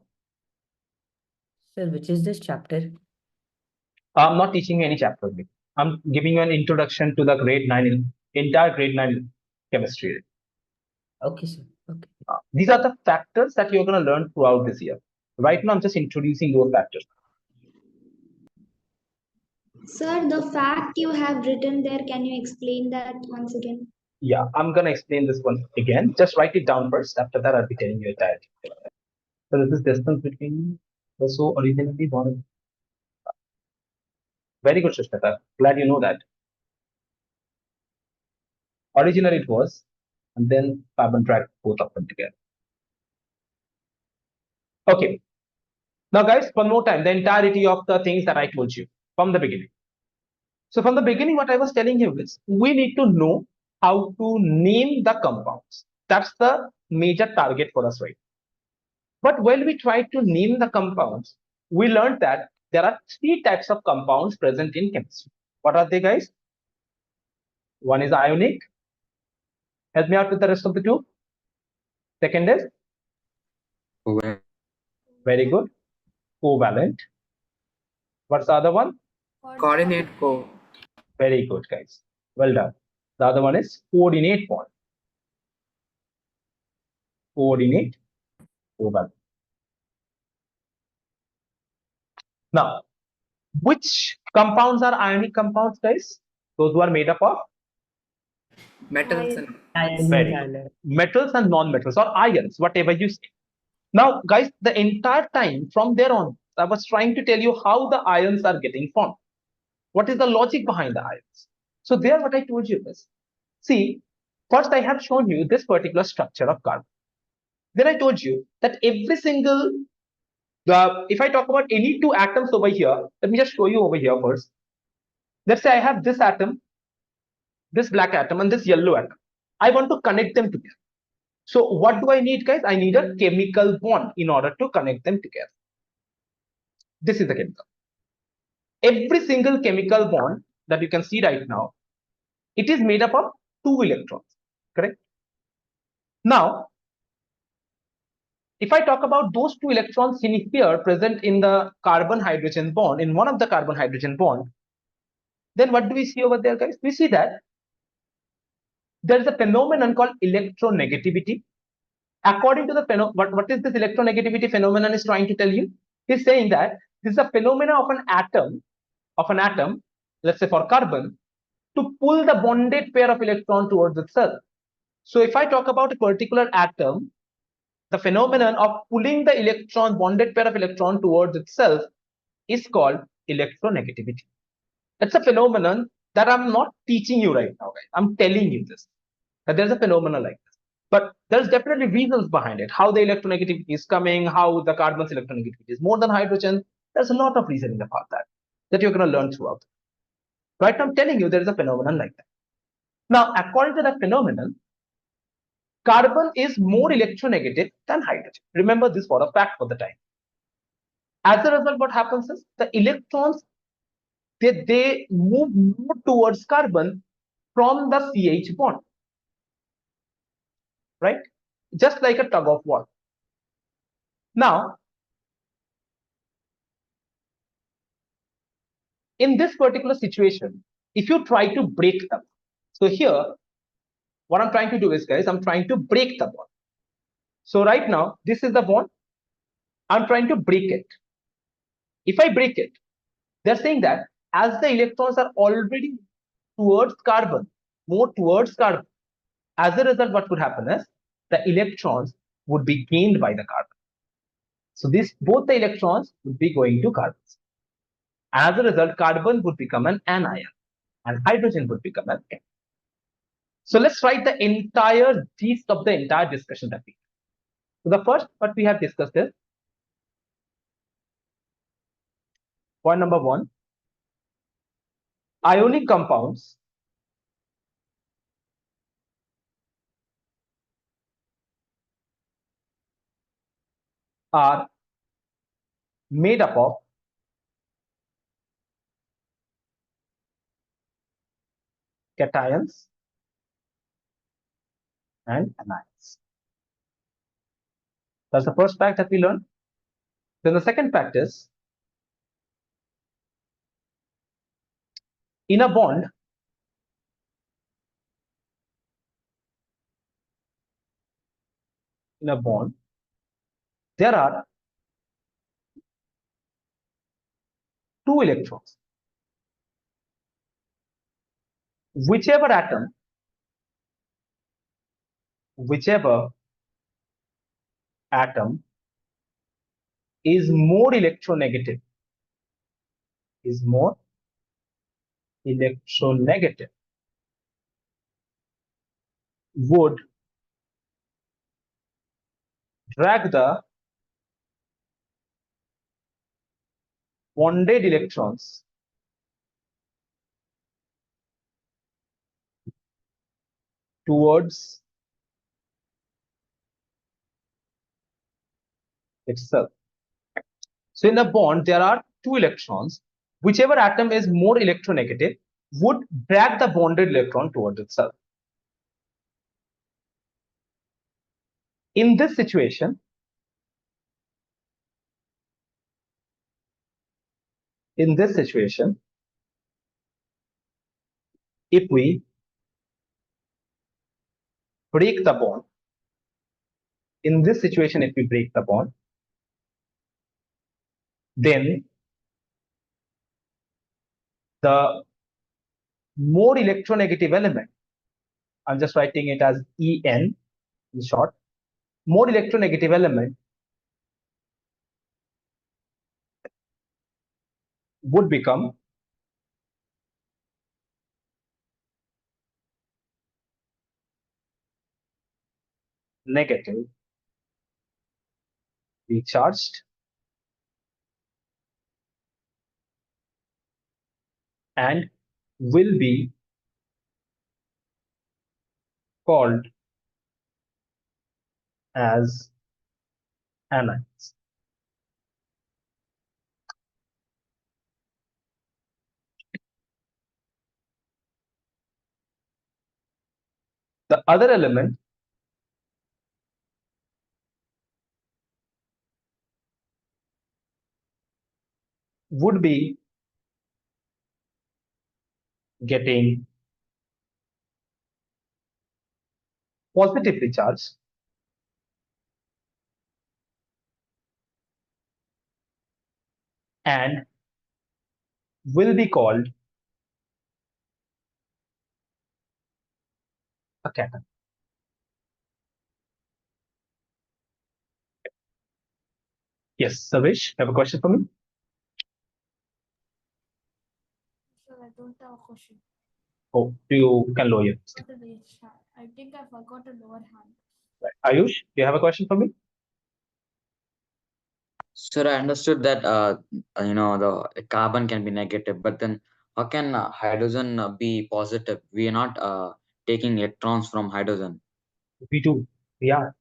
sir, which is this chapter? I'm not teaching you any chapter. I'm giving you an introduction to the grade 9, entire grade 9 chemistry. Okay, sir. Okay. These are the factors that you're going to learn throughout this year. Right now, I'm just introducing those factors. Sir, the fact you have written there, can you explain that once again? Yeah, I'm going to explain this one again. Just write it down first. After that, I'll be telling you entirely. So this is distance between the so originally bonded. Very good, Shushmita. Glad you know that. Originally it was, and then carbon tracked both of them together. Okay. Now, guys, one more time, the entirety of the things that I told you from the beginning. So from the beginning, what I was telling you is we need to know how to name the compounds. That's the major target for us, right? But when we try to name the compounds, we learned that there are 3 types of compounds present in chemistry. What are they, guys? One is ionic. Help me out with the rest of the 2. Second is? Very good. Covalent. What's the other one? Coordinate co. Very good, guys. Well done. The other one is coordinate bond. Coordinate covalent. Now, which compounds are ionic compounds, guys? Those who are made up of Metals and very good. Metals and non-metals or ions, whatever you say. Now, guys, the entire time from there on, I was trying to tell you how the ions are getting formed. What is the logic behind the ions? So there, what I told you is, see, first I have shown you this particular structure of carbon. Then I told you that every single, if I talk about any 2 atoms over here, let me just show you over here first. Let's say I have this atom, this black atom, and this yellow atom. I want to connect them together. So what do I need, guys? I need a chemical bond in order to connect them together. This is the chemical. Every single chemical bond that you can see right now, it is made up of 2 electrons, correct? Now, if I talk about those 2 electrons in here present in the carbon-hydrogen bond, in one of the carbon-hydrogen bond, then what do we see over there, guys? We see that there is a phenomenon called electronegativity. According to the what is this electronegativity phenomenon is trying to tell you? He's saying that this is a phenomena of an atom, let's say for carbon, to pull the bonded pair of electron towards itself. So if I talk about a particular atom, the phenomenon of pulling the electron, bonded pair of electron towards itself is called electronegativity. It's a phenomenon that I'm not teaching you right now, guys. I'm telling you this, that there's a phenomenon like this. But there's definitely reasons behind it. How the electronegativity is coming, how the carbon's electronegativity is more than hydrogen. There's a lot of reasoning about that you're going to learn throughout. Right now, I'm telling you there is a phenomenon like that. Now, according to that phenomenon, carbon is more electronegative than hydrogen. Remember this for a fact for the time. As a result, what happens is the electrons, they move more towards carbon from the CH bond, right? Just like a tug of war. Now, in this particular situation, if you try to break them, so here, what I'm trying to do is, guys, I'm trying to break the bond. So right now, this is the bond. I'm trying to break it. If I break it, they're saying that as the electrons are already towards carbon, more towards carbon, as a result, what would happen is the electrons would be gained by the carbon. So both the electrons would be going to carbons. As a result, carbon would become an anion and hydrogen would become an cation. So let's write the entire gist of the entire discussion that we have. So the first what we have discussed is point number 1, ionic compounds are made up of cations and anions. That's the first fact that we learned. Then the second fact is, in a bond, there are 2 electrons. Whichever atom is more electronegative, would drag the bonded electrons towards itself. So in a bond, there are 2 electrons. Whichever atom is more electronegative would drag the bonded electron towards itself. In this situation, if we break the bond, then the more electronegative element, I'm just writing it as En in short, more electronegative element would become negatively charged and will be called as anions. The other element would be getting positively charged and will be called a cation. Yes, Savish, have a question for me? So I don't have a question. Oh, you can lower your voice. What to raise hand? I think I forgot to lower hand. Right. Ayush, do you have a question for me? Sir, I understood that the carbon can be negative, but then how can hydrogen be positive? We are not taking electrons from hydrogen. We do. We are.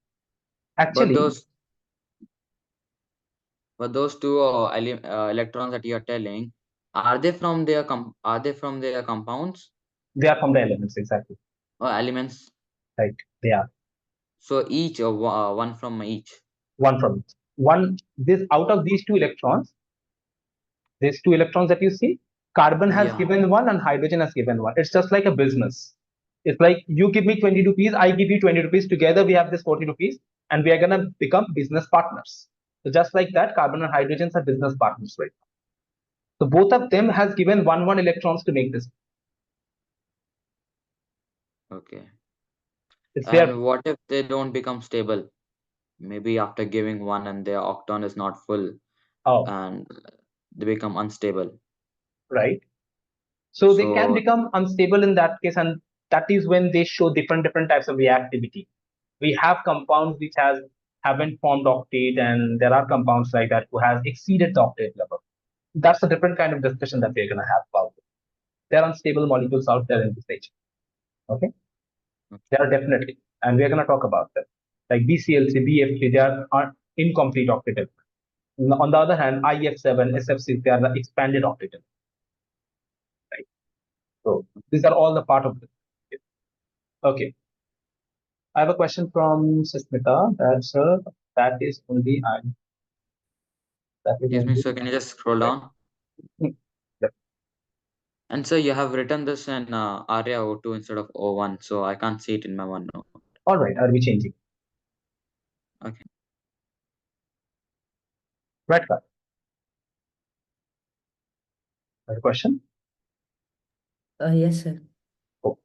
But Actually, those two electrons that you are telling, are they from their compounds they are from the elements, exactly. or elements? Right. They are. So each one from each. One from each. One, this out of these two electrons that you see, carbon has Yeah. given one and hydrogen has given one. It's just like a business. It's like you give me 20 rupees, I give you 20 rupees. Together we have this 40 rupees and we are going to become business partners. So just like that, carbon and hydrogen are business partners, right? So both of them has given one electrons to make this. Okay. It's their, And what if they don't become stable? Maybe after giving one and their octon is not full oh, and they become unstable. right. So they can So become unstable in that case, and that is when they show different types of reactivity. We have compounds which haven't formed octet, and there are compounds like that who has exceeded the octet level. That's a different kind of discussion that we're gonna have about it. There are unstable molecules out there in this stage. Okay, there are definitely, and we're gonna talk about them. Like BCl3, BF3, they are incomplete octet. On the other hand, IF7, SF6, they are the expanded octet. Right. So these are all the part of it. Okay. I have a question from Susmita. That is only that is excuse me, only sir, can you just scroll down? Hmm. Yep. And sir, you have written this in ARIA O2 instead of O1, so I can't see it in my OneNote. All right. Are we changing? Okay. Right. Got a question? Yes, sir. Oh.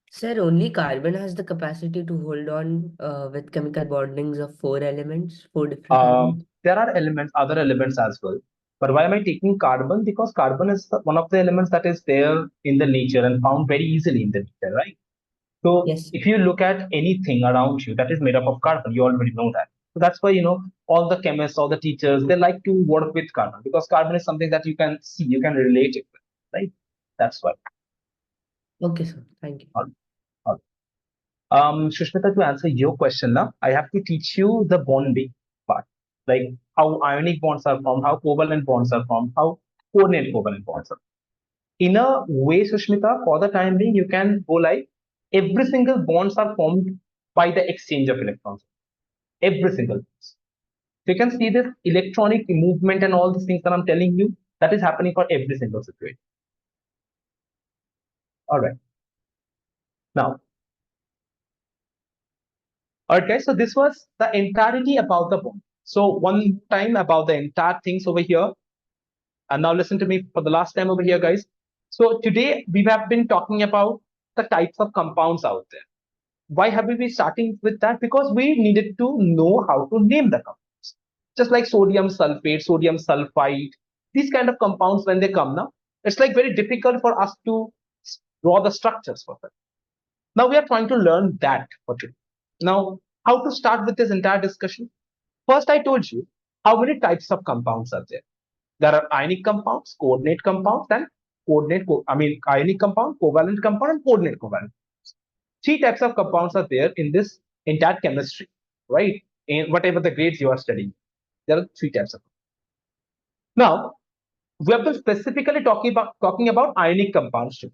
Sir, only carbon has the capacity to hold on with chemical bondings of four different elements. There are other elements as well. But why am I taking carbon? Because carbon is one of the elements that is there in the nature and found very easily in the nature, right? So Yes. if you look at anything around you that is made up of carbon, you already know that. So that's why, all the chemists, all the teachers, they like to work with carbon because carbon is something that you can see, you can relate it with, right? That's why. Okay, sir. Thank you. All Shushmita, to answer your question now, I have to teach you the bonding part, like how ionic bonds are formed, how covalent bonds are formed, how coordinate covalent bonds are. In a way, Sushmita, for the time being, you can go like every single bonds are formed by the exchange of electrons. Every single. So you can see this electronic movement and all these things that I'm telling you, that is happening for every single situation. All right. Now, all right, guys. So this was the entirety about the bond. So one time about the entire things over here. And now listen to me for the last time over here, guys. So today we have been talking about the types of compounds out there. Why have we been starting with that? Because we needed to know how to name the compounds. Just like sodium sulfate, sodium sulfide, these kind of compounds, when they come now, it's like very difficult for us to draw the structures for them. Now we are trying to learn that for today. Now, how to start with this entire discussion? First, I told you how many types of compounds are there. There are ionic compounds, coordinate compounds, and ionic compound, covalent compound, and coordinate covalent. Three types of compounds are there in this entire chemistry. right? In whatever the grades you are studying, there are 3 types of. Now, we have been specifically talking about ionic compounds too.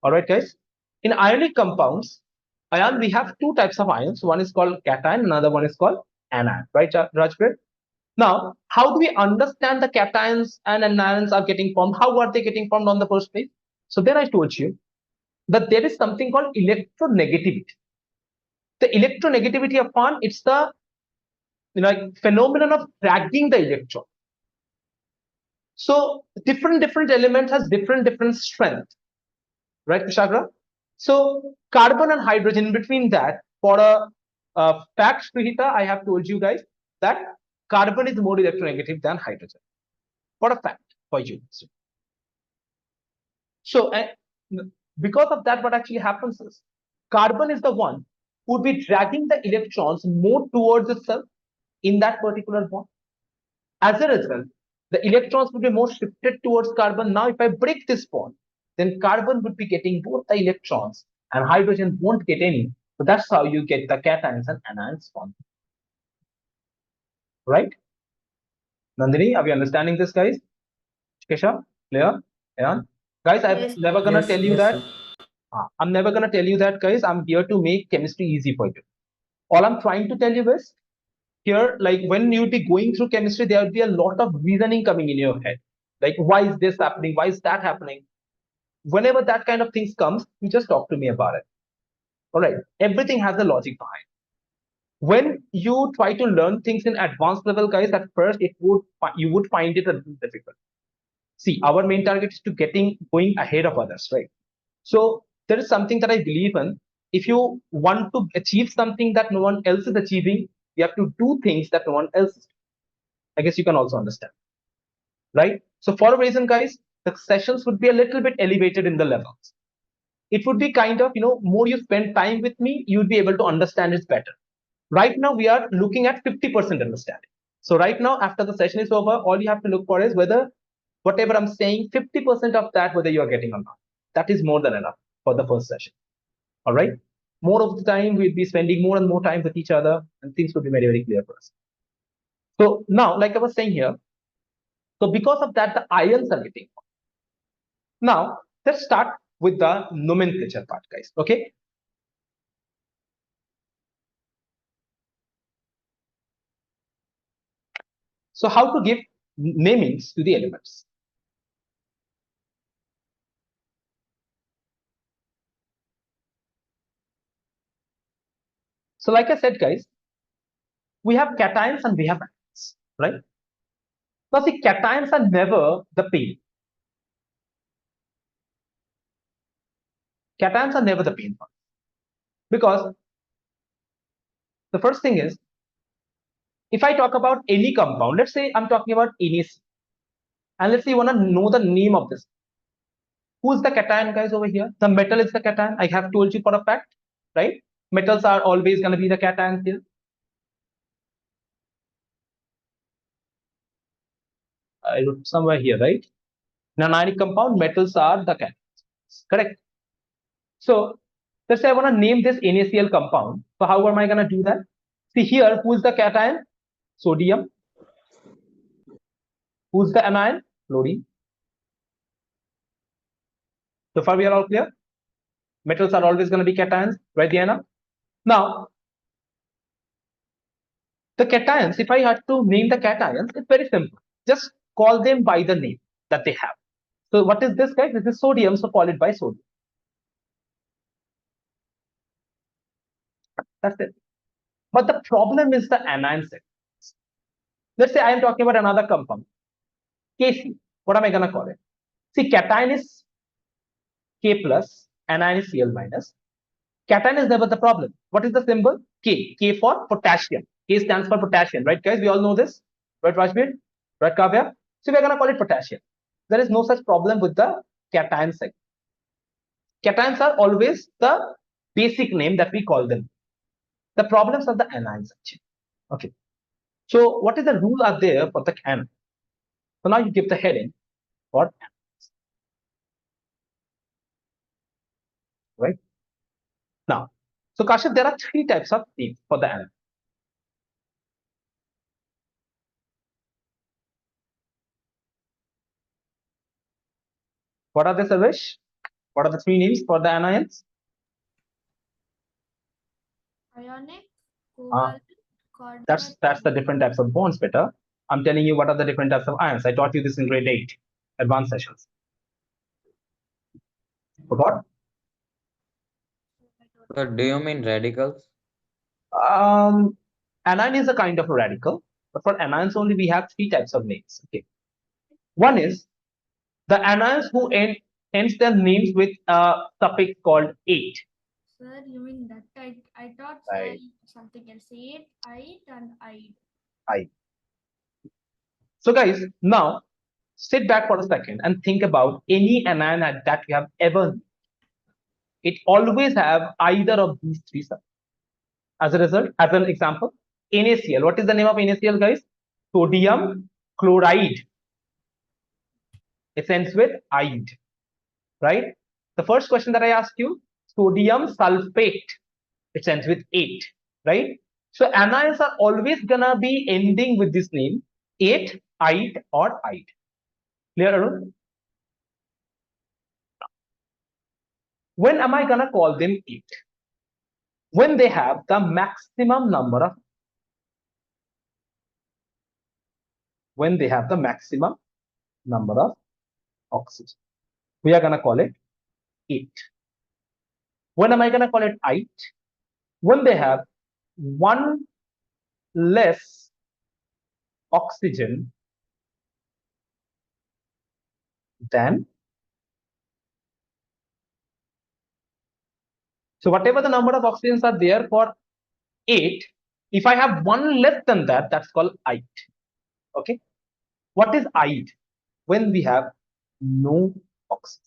All right, guys. In ionic compounds, ion, we have 2 types of ions. One is called cation, another one is called anion, right, Rajbir? Now, how do we understand the cations and anions are getting formed? How are they getting formed on the first place? So then I told you that there is something called electronegativity. The electronegativity of ion, it's the phenomenon of dragging the electron. So different elements has different strength, right, Kushagra? So carbon and hydrogen, between that, for a fact, Shrihita, I have told you guys that carbon is more electronegative than hydrogen. For a fact, for you. So because of that, what actually happens is carbon is the one who would be dragging the electrons more towards itself in that particular bond. As a result, the electrons would be more shifted towards carbon. Now, if I break this bond, then carbon would be getting both the electrons and hydrogen won't get any. So that's how you get the cations and anions formed. Right? Nandini, are we understanding this, guys? Kesha, clear? Ayan? Guys, I'm never gonna tell you that. I'm never gonna tell you that, guys. I'm here to make chemistry easy for you. All I'm trying to tell you is, here, like when you'll be going through chemistry, there will be a lot of reasoning coming in your head. Like, why is this happening? Why is that happening? Whenever that kind of things comes, you just talk to me about it. All right. Everything has a logic behind. When you try to learn things in advanced level, guys, at first you would find it a little difficult. See, our main target is to going ahead of others, right? So there is something that I believe in. If you want to achieve something that no one else is achieving, you have to do things that no one else is doing. I guess you can also understand, right? So for a reason, guys, the sessions would be a little bit elevated in the levels. It would be kind of, more you spend time with me, you would be able to understand it better. Right now, we are looking at 50% understanding. So right now, after the session is over, all you have to look for is whether whatever I'm saying, 50% of that, whether you are getting or not. That is more than enough for the first session. All right. More of the time, we'll be spending more and more time with each other, and things will be very, very clear for us. So now, like I was saying here, so because of that, the ions are getting formed. Now, let's start with the nomenclature part, guys. Okay. So how to give namings to the elements? So like I said, guys, we have cations and we have anions, right? Now see, cations are never the pain. Cations are never the pain part. Because the first thing is, if I talk about any compound, let's say I'm talking about NaC, and let's say you want to know the name of this. Who's the cation, guys, over here? The metal is the cation. I have told you for a fact, right? Metals are always going to be the cations here. I wrote somewhere here, right? In an ionic compound, metals are the cations, correct? So let's say I want to name this NaCl compound. So how am I going to do that? See here, who is the cation? Sodium. Who's the anion? Chlorine. So far we are all clear? Metals are always going to be cations, right, Diana? Now, the cations, if I had to name the cations, it's very simple. Just call them by the name that they have. So what is this, guys? This is sodium, so call it by sodium. That's it. But the problem is the anion segments. Let's say I am talking about another compound, Kc. What am I going to call it? See, cation is K plus, anion is Cl minus. Cation is never the problem. What is the symbol? K. K for potassium. K stands for potassium, right, guys? We all know this, right, Rajbir? Right, Kavya? So we're going to call it potassium. There is no such problem with the cation segment. Cations are always the basic name that we call them. The problems are the anions, actually. Okay. So what is the rule are there for the anion? So now you give the heading for anions. Right? Now, so Kashif, there are 3 types of names for the anion. What are they, Sarvesh? What are the three names for the anions? Ionic, Ah, cobalt, that's the different types of bonds, better. I'm telling you what are the different types of ions. I taught you this in grade 8 advanced sessions. Forgot? But do you mean radicals? Anion is a kind of a radical, but for anions only we have three types of names. Okay. One is the anions who ends their names with a suffix called ate. Sir, you mean that I thought Right. something else. Eight, I and I. I. So guys, now sit back for a second and think about any anion that you have ever known. It always have either of these three suffixes. As a result, as an example, NaCl. What is the name of NaCl, guys? Sodium chloride. It ends with ide, right? The first question that I asked you, sodium sulfate. It ends with 8, right? So anions are always gonna be ending with this name, 8, ide, or ide. Clear, Arun? When am I gonna call them 8? When they have the maximum number of oxygen. We are gonna call it 8. When am I gonna call it 8? When they have one less oxygen than. So whatever the number of oxygens are there for 8, if I have one less than that, that's called ide. Okay. What is ide? When we have no oxygen.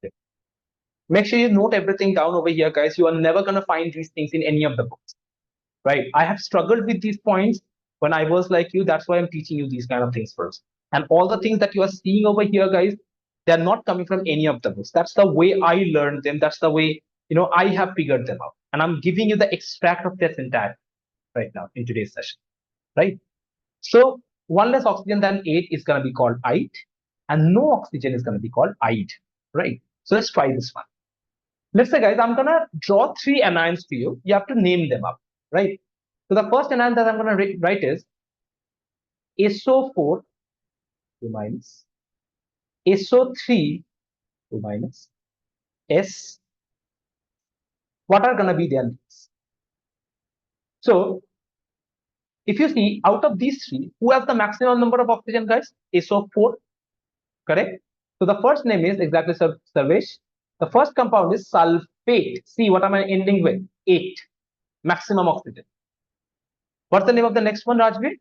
Okay. Make sure you note everything down over here, guys. You are never going to find these things in any of the books, right? I have struggled with these points when I was like you. That's why I'm teaching you these kind of things first. And all the things that you are seeing over here, guys, they're not coming from any of the books. That's the way I learned them. That's the way, I have figured them out. And I'm giving you the extract of this entire right now in today's session, right? So one less oxygen than 8 is going to be called ide, and no oxygen is going to be called ide, right? So let's try this one. Let's say, guys, I'm going to draw 3 anions to you. You have to name them up, right? So the first anion that I'm going to write is SO4 2 minus, SO3 2 minus, S. What are going to be their names? So if you see, out of these 3, who has the maximum number of oxygen, guys? SO4, correct? So the first name is exactly Sarvesh. The first compound is sulfate. See, what am I ending with? 8, maximum oxygen. What's the name of the next one, Rajveer?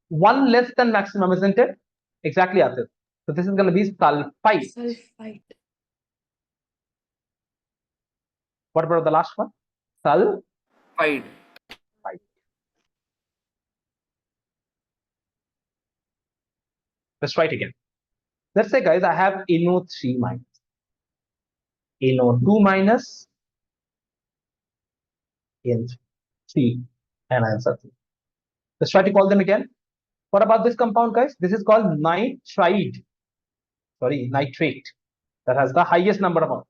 One less than maximum, isn't it? Exactly, Atif. So this is going to be sulfite. Sulfite. What about the last one? Sulfide. Let's try it again. Let's say, guys, I have NO3 minus, NO2 minus, N3, and answer. Let's try to call them again. What about this compound, guys? This is called nitrate. That has the highest number of.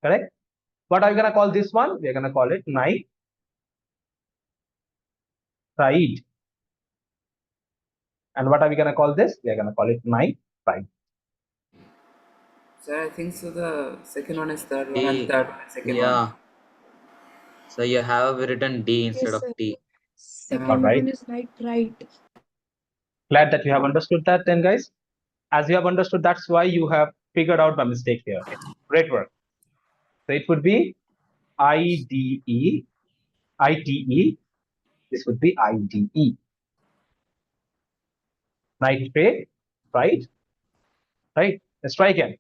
Correct? What are we going to call this one? We are going to call it nitride. And what are we going to call this? We are going to call it nitride. Sir, I think so. The second one is third one, D. and third one is second Yeah. one. So you have written D instead Yes, of sir. T. Second Alright. one is nitrite. Glad that you have understood that then, guys. As you have understood, that's why you have figured out my mistake here. Okay. Great work. So it would be IDE, ITE. This would be IDE. Nitrate, right? Right. Let's try again.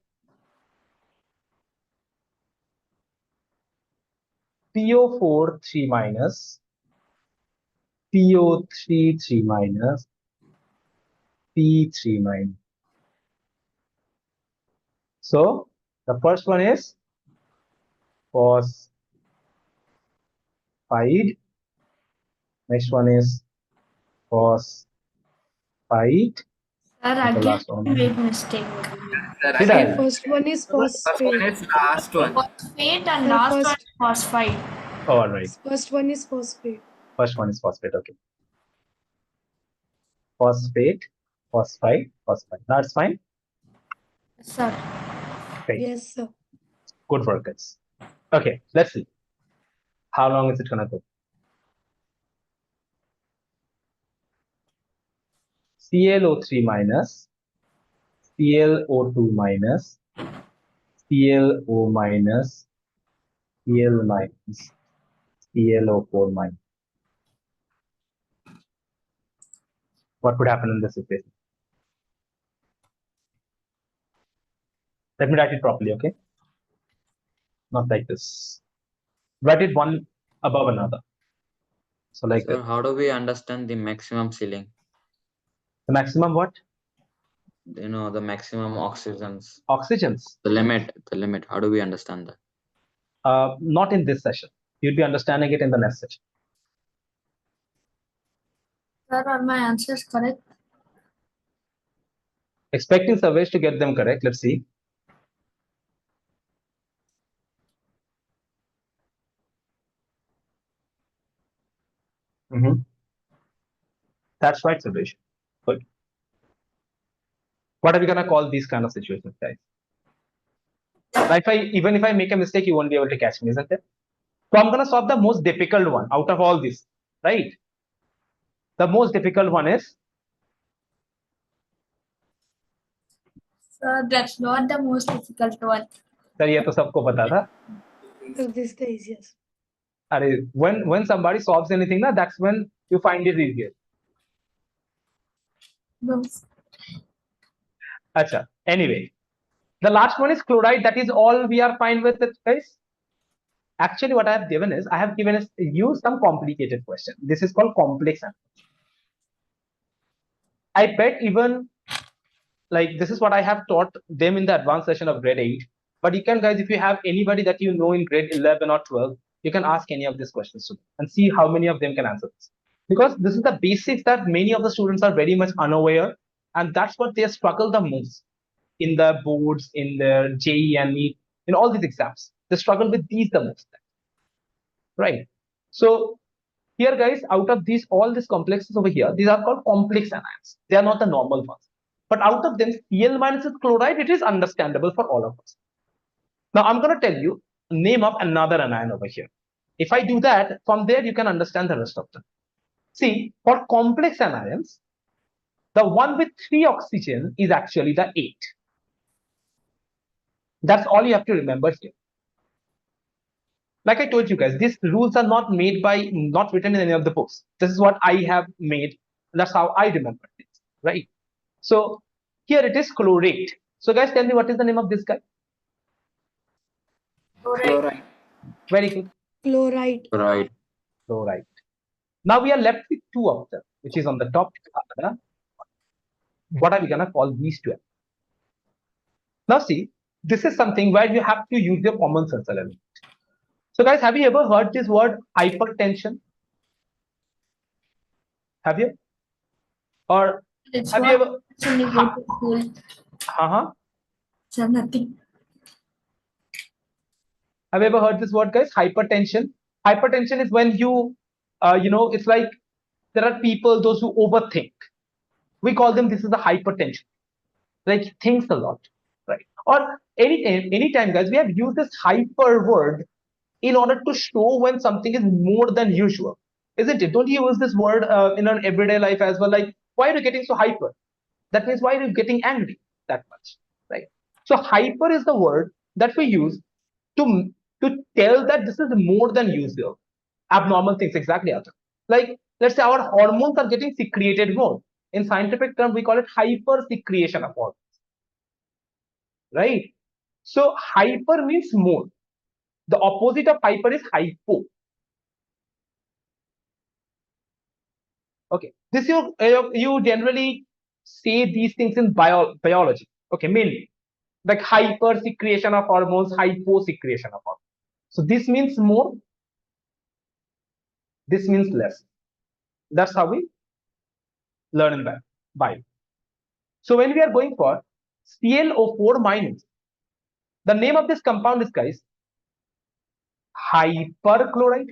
PO4 3 minus, PO3 3 minus, P3 minus. So the first one is phosphide. Next one is phosphate. phosphite. Sir, And the again last one. made mistake. Sir, Did again, I? First one is first one phosphate. is last one. Phosphate and Sir, last one first is phosphite. Oh, all right. first one is phosphate. First one is phosphate. Okay. Phosphate, phosphite, phosphite. That's fine. Sir. Great. Yes, sir. Good work, guys. Okay, let's see. How long is it gonna go? ClO3 minus, ClO2 minus, ClO minus, Cl minus, ClO4 minus. What would happen in this equation? Let me write it properly, okay? Not like this. Write it one above another. So like Sir, how do we understand the maximum ceiling? the maximum what? You know, the maximum oxygens, Oxygens. the limit. How do we understand that? Not in this session. You'll be understanding it in the next session. Sir, are my answers correct? Expecting surveys to get them correct. Let's see. That's right, Suresh. Good. What are we gonna call these kind of situations, guys? Now, even if I make a mistake, you won't be able to catch me, isn't it? So I'm gonna solve the most difficult one out of all this, right? The most difficult one is Sir, that's not the most difficult one. sir, ये तो सबको पता था. Sir, this is the easiest. अरे, when somebody solves anything, na, that's when you find it easier. No. Acha. Anyway, the last one is chloride. That is all we are fine with it, guys. Actually, what I have given is you some complicated question. This is called complex answer. I bet even like this is what I have taught them in the advanced session of grade 8. But you can, guys, if you have anybody that you know in grade 11 or 12, you can ask any of these questions to them and see how many of them can answer this. Because this is the basics that many of the students are very much unaware, and that's what they struggle the most in the boards, in their JEE and NEET, in all these exams. They struggle with these the most, right? So here, guys, out of these, all these complexes over here, these are called complex anions. They are not the normal ones. But out of them, Cl minus is chloride. It is understandable for all of us. Now, I'm going to tell you name of another anion over here. If I do that, from there, you can understand the rest of them. See, for complex anions, the one with 3 oxygen is actually the 8. That's all you have to remember here. Like I told you guys, these rules are not written in any of the books. This is what I have made. That's how I remember it, right? So here it is chlorate. So guys, tell me what is the name of this guy? Chloride. Very good. Chloride. Right. Chloride. Now we are left with 2 of them, which is on the top. What are we gonna call these 2? Now see, this is something where you have to use your common sense element. So guys, have you ever heard this word hypertension? Have you? Or It's have you ever? when you go to school. Sir, nothing. Have you ever heard this word, guys? Hypertension. Hypertension is when you, it's like there are people, those who overthink. We call them, this is the hypertension. Like thinks a lot, right? Or anytime, guys, we have used this hyper word in order to show when something is more than usual, isn't it? Don't you use this word in our everyday life as well? Like, why are you getting so hyper? That means why are you getting angry that much, right? So hyper is the word that we use to tell that this is more than usual. Abnormal things, exactly. Like, let's say our hormones are getting secreted more. In scientific term, we call it hyper secretion of hormones, right? So hyper means more. The opposite of hyper is hypo. Okay, this you generally say these things in biology. Okay, mainly like hyper secretion of hormones, hypo secretion of hormones. So this means more. This means less. That's how we learn in that. Bi. So when we are going for ClO4 minus, the name of this compound is, guys, hyperchlorite.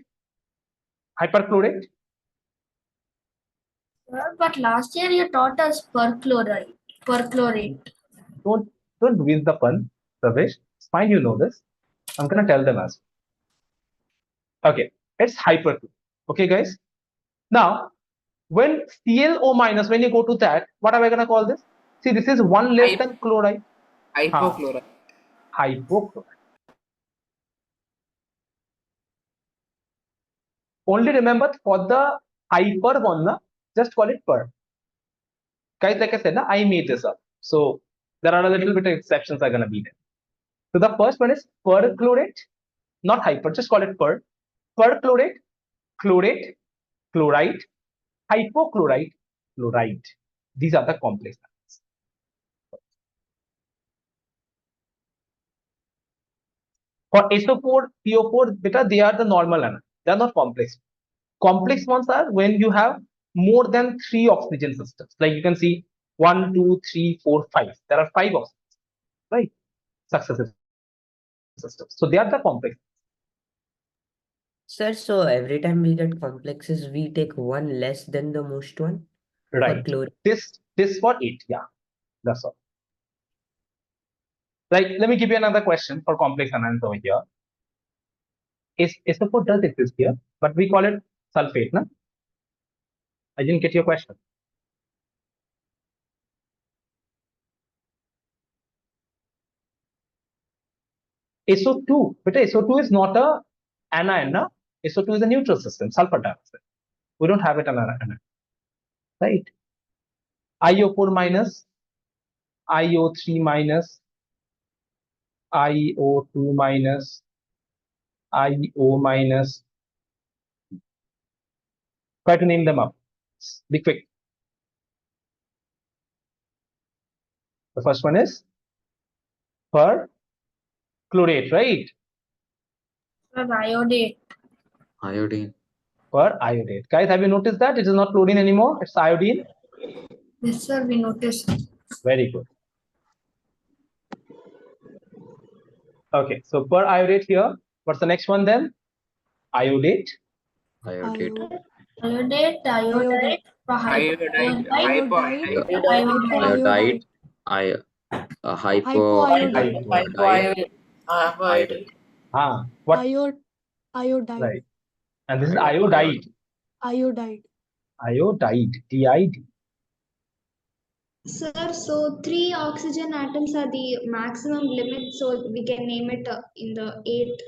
Hyperchlorate. But last year you taught us perchlorate. Perchlorate. Don't waste the fun, Pravesh. It's fine, you know this. I'm gonna tell them as well. Okay, it's hyperchlorate. Okay, guys. Now, when ClO minus, when you go to that, what am I gonna call this? See, this is one less than chloride. Hypochlorite. Hypochlorite. Only remember for the hyper one, na, just call it per. Guys, like I said, na, I made this up. So there are a little bit of exceptions are gonna be there. So the first one is perchlorate, not hyper, just call it per. Perchlorate, chlorate, chloride, hypochlorite, chloride. These are the complex ions. For SO4, PO4, beta, they are the normal ions. They are not complex. Complex ones are when you have more than 3 oxygen systems. Like you can see 1, 2, 3, 4, 5. There are 5 oxygens, right? Successive systems. So they are the complex. Sir, so every time we get complexes, we take one less than the most one for Right. chlorine. This for 8. Yeah, that's all. Right. Let me give you another question for complex anions over here. SO4 does exist here, but we call it sulfate, na? I didn't get your question. SO2, but SO2 is not a anion, na? SO2 is a neutral system, sulfur dioxide. We don't have it on an anion, right? IO4 minus, IO3 minus, IO2 minus, IO minus. Try to name them up. Be quick. The first one is perchlorate, right? Iodate. Iodine. Periodate. Guys, have you noticed that it is not chlorine anymore? It's iodine. Yes, sir, we noticed. Very good. Okay, so periodate here. What's the next one then? Iodate. Iodate. Iodate, iodide, Iodide. Iodide. Hypoiodide. What? Iodide. Right. And this is iodide. Iodide. Iodide. DID. Sir, so 3 oxygen atoms are the maximum limit, so we can name it in the 8.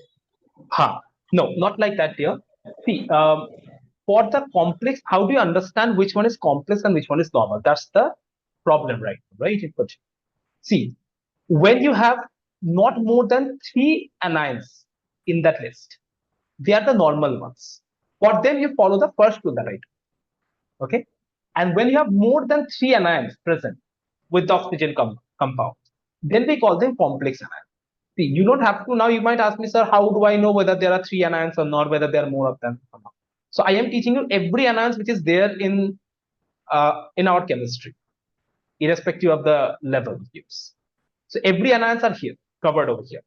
No, not like that here. See, for the complex, how do you understand which one is complex and which one is normal? That's the problem, right? See, when you have not more than 3 anions in that list, they are the normal ones. For them, you follow the first to the right. Okay. And when you have more than 3 anions present with the oxygen compound, then we call them complex anions. See, you don't have to now. You might ask me, sir, how do I know whether there are 3 anions or not, whether there are more of them or not? So I am teaching you every anions which is there in our chemistry, irrespective of the level used. So every anions are here, covered over here.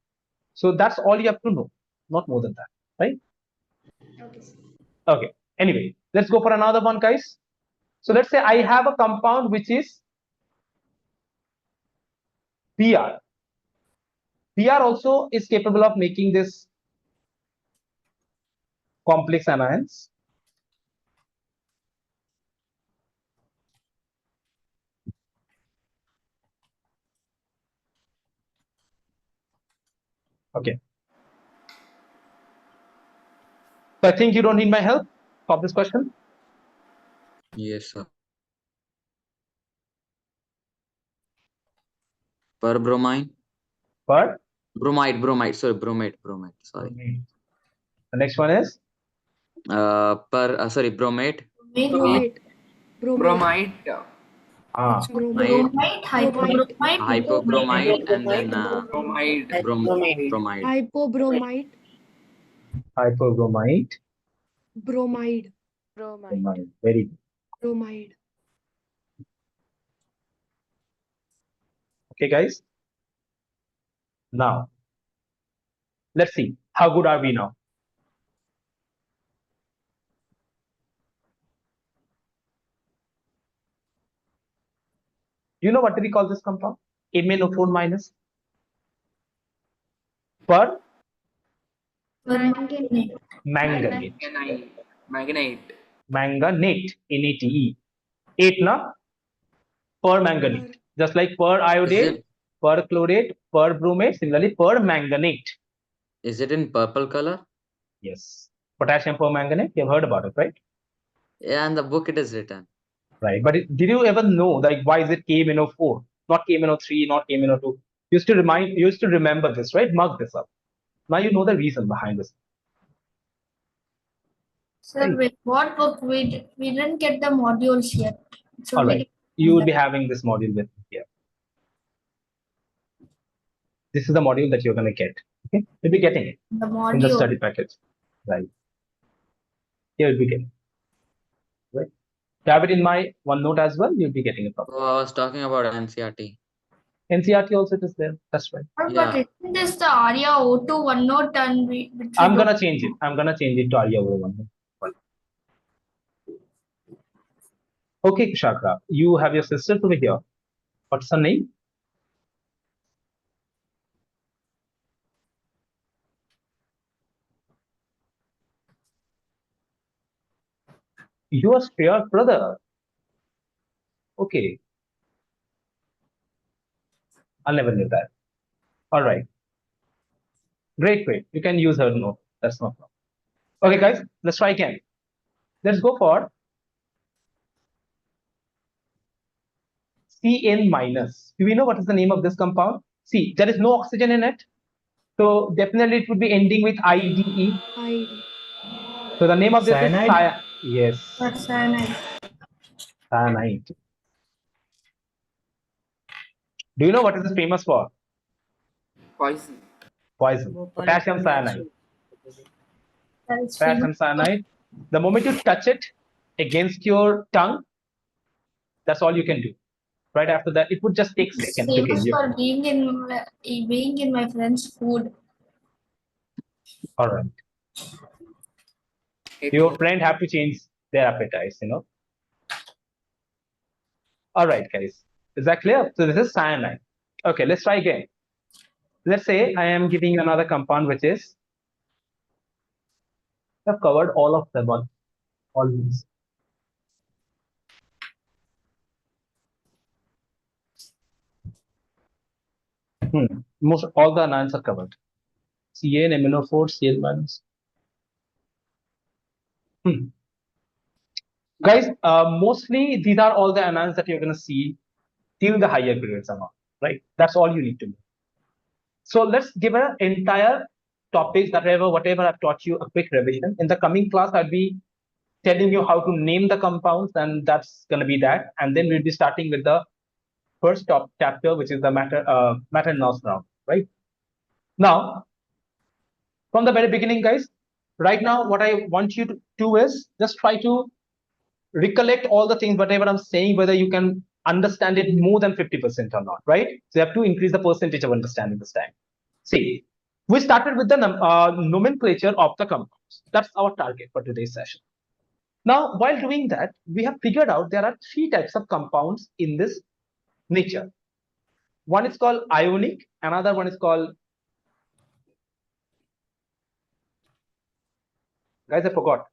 So that's all you have to know, not more than that, right? Okay. Okay. Anyway, let's go for another one, guys. So let's say I have a compound which is Br. Br also is capable of making this complex anions. Okay. So I think you don't need my help for this question. Yes, sir. Perbromine. Per? Bromide. Sorry, bromide. Sorry. The next one is? Sorry, bromate. Bromate. Bromide. Bromide, Hypobromite, and then Bromide. bromide. Hypobromite. Hypobromite. Bromide. Bromide. Very good. Bromide. Okay, guys. Now, let's see how good are we now. You know what do we call this compound? MnO4 minus per Manganate. manganate. Manganate. Manganate, NATE. 8 na? Per manganate. Just like per Is iodate, it per chlorate, per bromate, similarly per manganate. is it in purple color? Yes. Potassium permanganate, you've heard about it, right? Yeah, in the book it is written. Right. But did you ever know like why is it KMnO4, not KMnO3, not KMnO2? You used to remember this, right? Mark this up. Now you know the reason behind this. Sir, with what book we didn't get the modules yet. It's All only right. You will be having this module with here. This is the module that you're going to get. Okay. You'll be getting it the in the module. study package. Right. Here you'll be getting. Right. To have it in my OneNote as well, you'll be getting it from So I was talking about NCRT. NCRT also it is there. That's right. But Yeah. isn't this the ARIA O2 OneNote and which we I'm don't- gonna change it. I'm gonna change it to ARIA over OneNote. Okay, Kushagra, you have your sister over here. What's her name? Your spare brother. Okay. I'll never knew that. All right. Great, great. You can use her note. That's no problem. Okay, guys, let's try again. Let's go for Cn minus. Do we know what is the name of this compound? See, there is no oxygen in it. So definitely it would be ending with IDE. ID. So the name of this Cyanide? is yes, That's cyanide. cyanide. Do you know what is this famous for? Poison. Poison. Potassium cyanide. That is Potassium cyanide. The moment you touch it against your tongue, that's all you can do. Right after that, it would just take seconds to famous kill you. for being in my friend's food. All right. Your friend have to change their appetites, you know. All right, guys. Is that clear? So this is cyanide. Okay, let's try again. Let's say I am giving you another compound, which is I've covered all of them on all these. Most all the anions are covered. Ca, MnO4, Cl minus. Guys, mostly these are all the anions that you're going to see till the higher grades amount, right? That's all you need to know. So let's give an entire topics that whatever I've taught you a quick revision. In the coming class, I'll be telling you how to name the compounds, and that's going to be that. And then we'll be starting with the first chapter, which is the matter and mass round, right? Now, from the very beginning, guys, right now, what I want you to do is just try to recollect all the things, whatever I'm saying, whether you can understand it more than 50% or not, right? So you have to increase the percentage of understanding this time. See, we started with the nomenclature of the compounds. That's our target for today's session. Now, while doing that, we have figured out there are 3 types of compounds in this nature. One is called ionic, another one is called, guys, I forgot.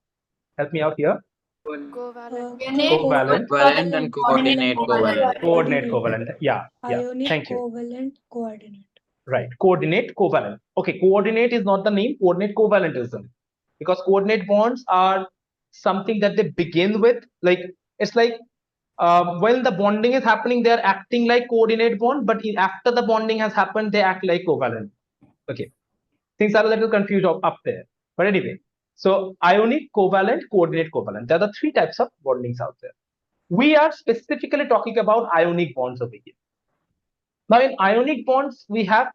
Help me out here. Covalent. Covalent. Covalent and coordinate covalent. Coordinate covalent. Yeah. Ionic, Thank you. covalent, coordinate. Right. Coordinate covalent. Okay. Coordinate is not the name. Coordinate covalent is the name. Because coordinate bonds are something that they begin with. Like it's like when the bonding is happening, they are acting like coordinate bond, but after the bonding has happened, they act like covalent. Okay. Things are a little confused up there. But anyway, so ionic, covalent, coordinate covalent. There are the 3 types of bondings out there. We are specifically talking about ionic bonds over here. Now in ionic bonds, we have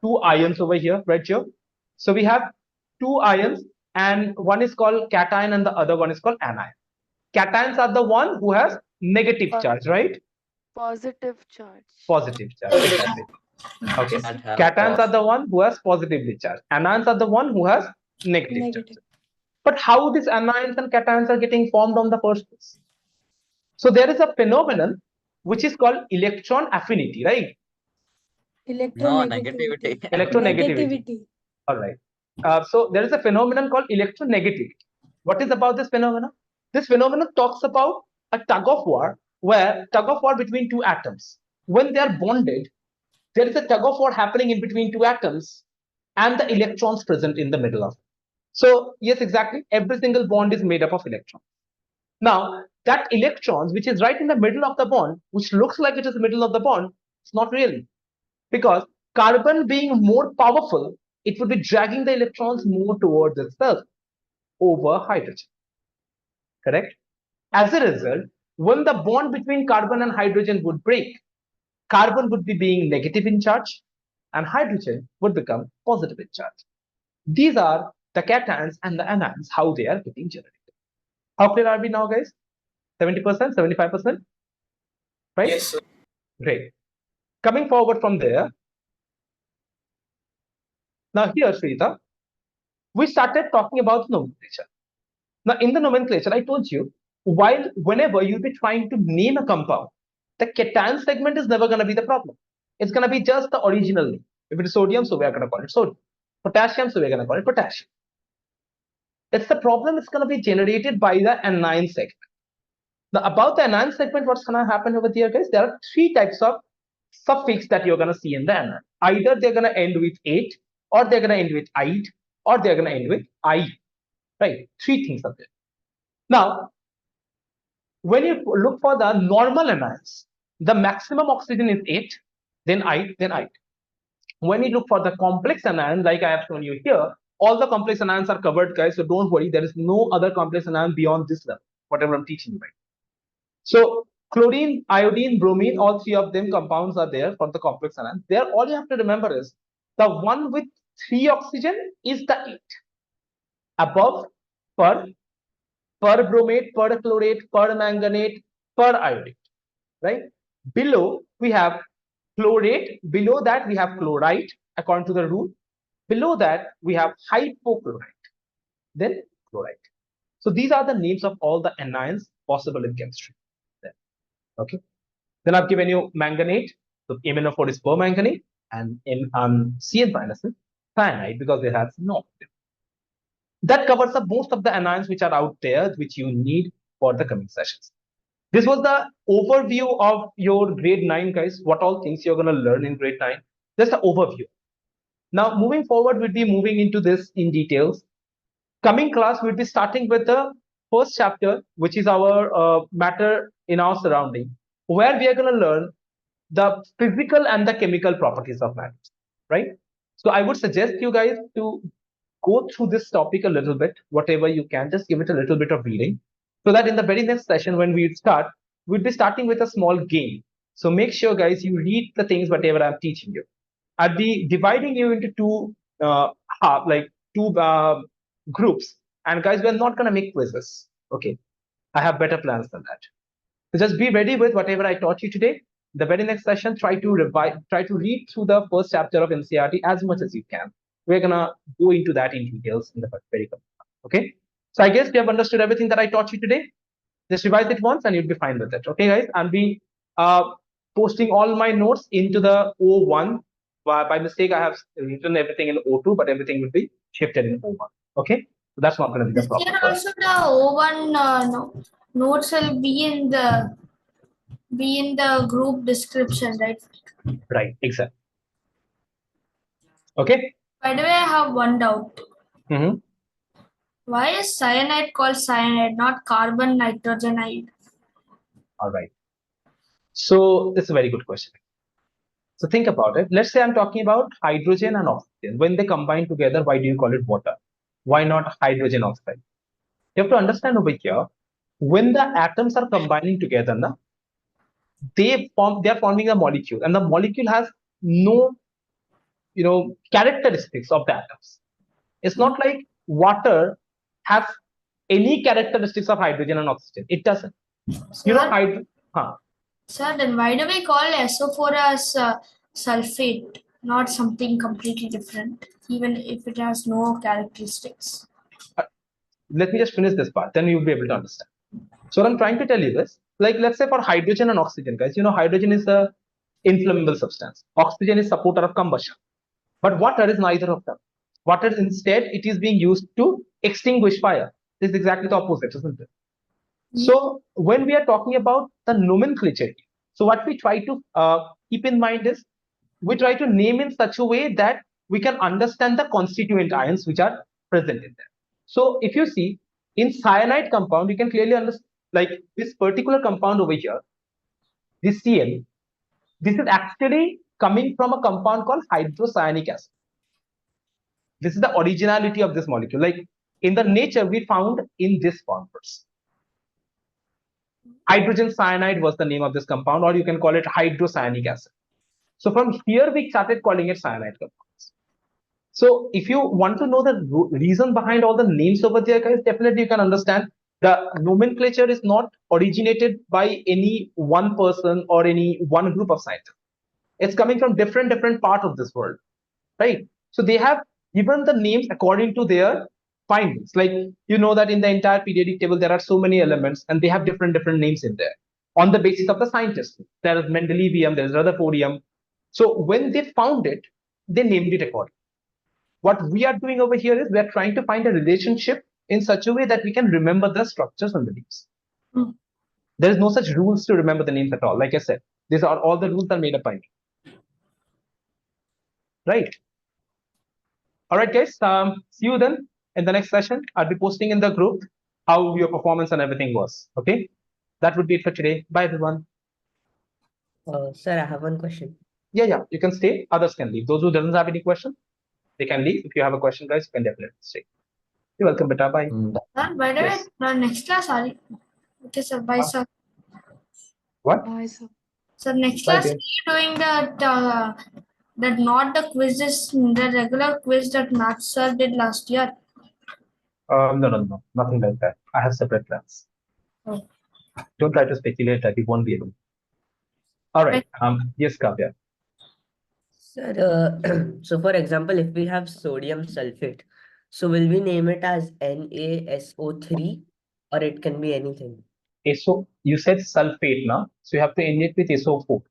2 ions over here, right here. So we have 2 ions, and one is called cation and the other one is called anion. Cations are the one who has negative charge, right? Positive charge. Positive charge, exactly. Okay. That have Cations are the one who has positively charged. Anions are the one who has negative charge. But how these anions and cations are getting formed on the first place? So there is a phenomenon which is called electron affinity, right? no negativity. Electronegativity. All right. So there is a phenomenon called electronegativity. What is about this phenomenon? This phenomenon talks about a tug of war, where tug of war between two atoms. When they are bonded, there is a tug of war happening in between two atoms and the electrons present in the middle of it. So yes, exactly. Every single bond is made up of electrons. Now, that electrons, which is right in the middle of the bond, which looks like it is the middle of the bond, it's not really. Because carbon being more powerful, it would be dragging the electrons more towards itself over hydrogen. Correct? As a result, when the bond between carbon and hydrogen would break, carbon would be being negative in charge and hydrogen would become positive in charge. These are the cations and the anions, how they are getting generated. How clear are we now, guys? 70%, 75%? Right? Yes, sir. Great. Coming forward from there, now here, Shrita, we started talking about nomenclature. Now, in the nomenclature, I told you, whenever you'll be trying to name a compound, the cation segment is never going to be the problem. It's going to be just the original name. If it is sodium, so we're going to call it sodium. Potassium, so we're going to call it potassium. It's the problem is going to be generated by the anion segment. Now, about the anion segment, what's going to happen over here, guys? There are three types of suffix that you're going to see in the anion. Either they're going to end with "ate," or they're going to end with "ide," or they're going to end with "I." Right? Three things are there. Now, when you look for the normal anions, the maximum oxygen is 8, then I, then I. When you look for the complex anion, like I have shown you here, all the complex anions are covered, guys. So don't worry, there is no other complex anion beyond this level, whatever I'm teaching you right. So chlorine, iodine, bromine, all three of them compounds are there for the complex anion. There, all you have to remember is the one with 3 oxygen is the 8. Above, per bromate, per chlorate, per manganate, per iodate, right? Below, we have chlorate. Below that, we have chloride, according to the rule. Below that, we have hypochlorite, then chloride. So these are the names of all the anions possible in chemistry. Okay. Then I've given you manganate. So MnO4 is permanganate, and Cn minus is cyanide because they have no oxygen. That covers up most of the anions which are out there, which you need for the coming sessions. This was the overview of your grade 9, guys. What all things you're going to learn in grade 9. Just an overview. Now, moving forward, we'll be moving into this in details. Coming class, we'll be starting with the first chapter, which is our matter in our surrounding, where we are going to learn the physical and the chemical properties of matter, right? So I would suggest you guys to go through this topic a little bit, whatever you can, just give it a little bit of reading, so that in the very next session, when we start, we'll be starting with a small game. So make sure, guys, you read the things, whatever I'm teaching you. I'll be dividing you into two groups. And guys, we're not going to make quizzes. Okay. I have better plans than that. So just be ready with whatever I taught you today. The very next session, try to read through the first chapter of NCERT as much as you can. We're going to go into that in details in the very coming time. Okay. So I guess you have understood everything that I taught you today. Just revise it once and you'll be fine with it. Okay, guys. I'll be posting all my notes into the O1. By mistake, I have written everything in O2, but everything will be shifted in O1. Okay. So that's not going to be the problem. Here also the O1 notes will be in the group description, right? Right, exactly. Okay. By the way, I have one doubt. Mm-hmm. Why is cyanide called cyanide, not carbon nitrogenide? All right. So it's a very good question. So think about it. Let's say I'm talking about hydrogen and oxygen. When they combine together, why do you call it water? Why not hydrogen oxide? You have to understand over here, when the atoms are combining together, they are forming a molecule, and the molecule has no characteristics of the atoms. It's not like water has any characteristics of hydrogen and oxygen. It doesn't. So Sir, then why do we call SO4 as sulfate, not something completely different, even if it has no characteristics? Let me just finish this part, then you'll be able to understand. So what I'm trying to tell you is, like, let's say for hydrogen and oxygen, guys, you know, hydrogen is a inflammable substance. Oxygen is supporter of combustion. But water is neither of them. Water instead, it is being used to extinguish fire. This is exactly the opposite, isn't it? So when we are talking about the nomenclature, so what we try to keep in mind is, we try to name in such a way that we can understand the constituent ions which are present in there. So if you see in cyanide compound, you can clearly understand, like this particular compound over here, this Cl, this is actually coming from a compound called hydrocyanic acid. This is the originality of this molecule. Like in the nature, we found in this form first. Hydrogen cyanide was the name of this compound, or you can call it hydrocyanic acid. So from here, we started calling it cyanide compounds. So if you want to know the reason behind all the names over there, guys, definitely you can understand the nomenclature is not originated by any one person or any one group of scientists. It's coming from different parts of this world, right? So they have given the names according to their findings. Like, you know that in the entire periodic table, there are so many elements and they have different names in there on the basis of the scientists. There is Mendelevium, there is Rutherfordium. So when they found it, they named it accordingly. What we are doing over here is we are trying to find a relationship in such a way that we can remember the structures and the names. There is no such rules to remember the names at all. Like I said, these are all the rules are made up by me. Right. All right, guys. See you then in the next session. I'll be posting in the group how your performance and everything was. Okay. That would be it for today. Bye, everyone. Sir, I have one question. Yeah. You can stay. Others can leave. Those who doesn't have any question, they can leave. If you have a question, guys, you can definitely stay. You're welcome, beta. Bye. Sir, by the Yes. way, next class, okay, sir. Bye, sir. What? Bye, sir. So next Bye, class, dear. we are doing that not the quizzes, the regular quiz that Maths sir did last year. No. Nothing like that. I have separate plans. Oh. Don't try to speculate that you won't be able. All right. Yes, Kavya. Sir, so for example, if we have sodium sulfate, so will we name it as NaSO3 or it can be anything? SO, you said sulfate now, so you have to end it with SO4.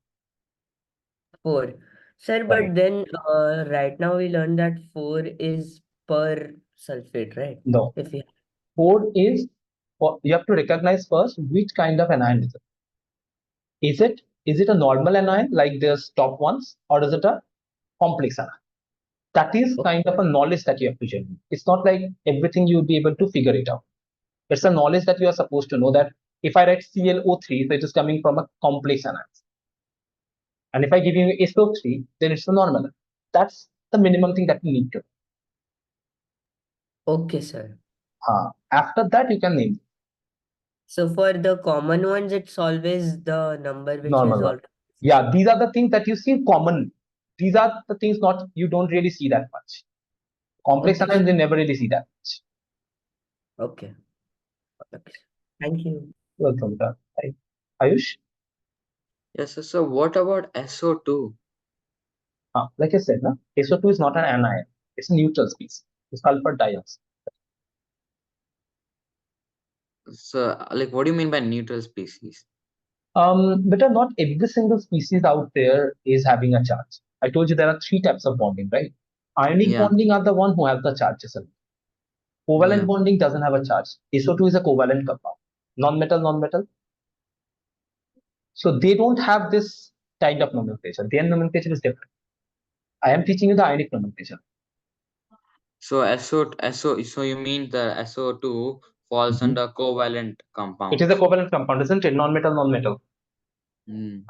4. Sir, Right. but then right now we learned that 4 is per sulfate, right? No. If we 4 is, you have to recognize first which kind of anion is it. Is it a normal anion like there's top ones, or is it a complex anion? That is kind of a knowledge that you have to generate. It's not like everything you'll be able to figure it out. It's a knowledge that you are supposed to know that if I write ClO3, so it is coming from a complex anion. And if I give you SO3, then it's a normal. That's the minimum thing that you need to. Okay, sir. After that, you can name. So for the common ones, it's always the number which Normal is one. all. Yeah, these are the things that you see common. These are the things not you don't really see that much. Complex Okay. anions, you never really see that much. Okay. Okay. Thank you. Welcome, Ayush. Yes, sir. So what about SO2? Like I said, no? SO2 is not an anion. It's a neutral species. It's sulfur dioxide. So, like, what do you mean by neutral species? But not every single species out there is having a charge. I told you there are 3 types of bonding, right? Ionic Yeah. bonding are the one who have the charges. Covalent Yeah. bonding doesn't have a charge. SO2 is a covalent compound. Non-metal. So they don't have this kind of nomenclature. Their nomenclature is different. I am teaching you the ionic nomenclature. So so you mean the SO2 falls under covalent compound? It is a covalent compound, isn't it? Non-metal.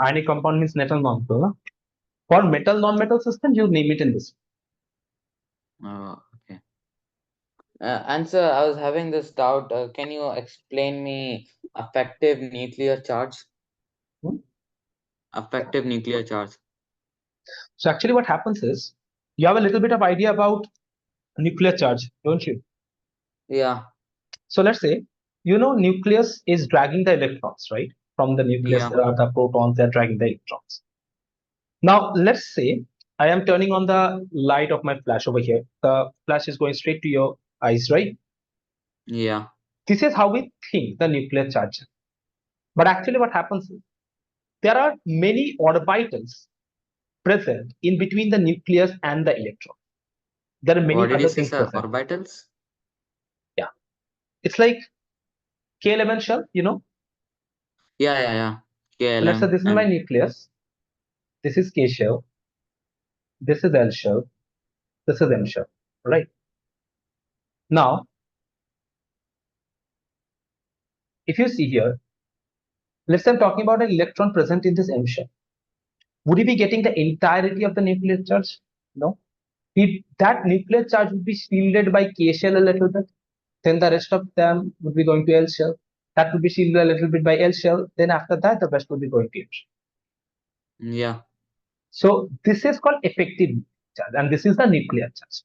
Ionic compound means metal non-metal. No? For metal non-metal system, you name it in this. Okay. And sir, I was having this doubt. Can you explain me effective nuclear charge? Effective nuclear charge. So actually what happens is, you have a little bit of idea about nuclear charge, don't you? Yeah. So let's say, nucleus is dragging the electrons, right? from the nucleus. Yeah. There are the protons, they're dragging the electrons. Now, let's say I am turning on the light of my flash over here. The flash is going straight to your eyes, right? Yeah. This is how we think the nuclear charge. But actually what happens is there are many orbitals present in between the nucleus and the electron. There are many What did you other say, things sir? present. Orbitals? Yeah. It's like K11 shell, you know? Yeah. So let's say KLM this is my and nucleus. This is K shell. This is L shell. This is M shell. Right? Now, if you see here, let's say I'm talking about an electron present in this M shell. Would you be getting the entirety of the nuclear charge? No. That nuclear charge would be shielded by K shell a little bit. Then the rest of them would be going to L shell. That would be shielded a little bit by L shell. Then after that, the rest would be going to M shell. yeah. So this is called effective charge, and this is the nuclear charge.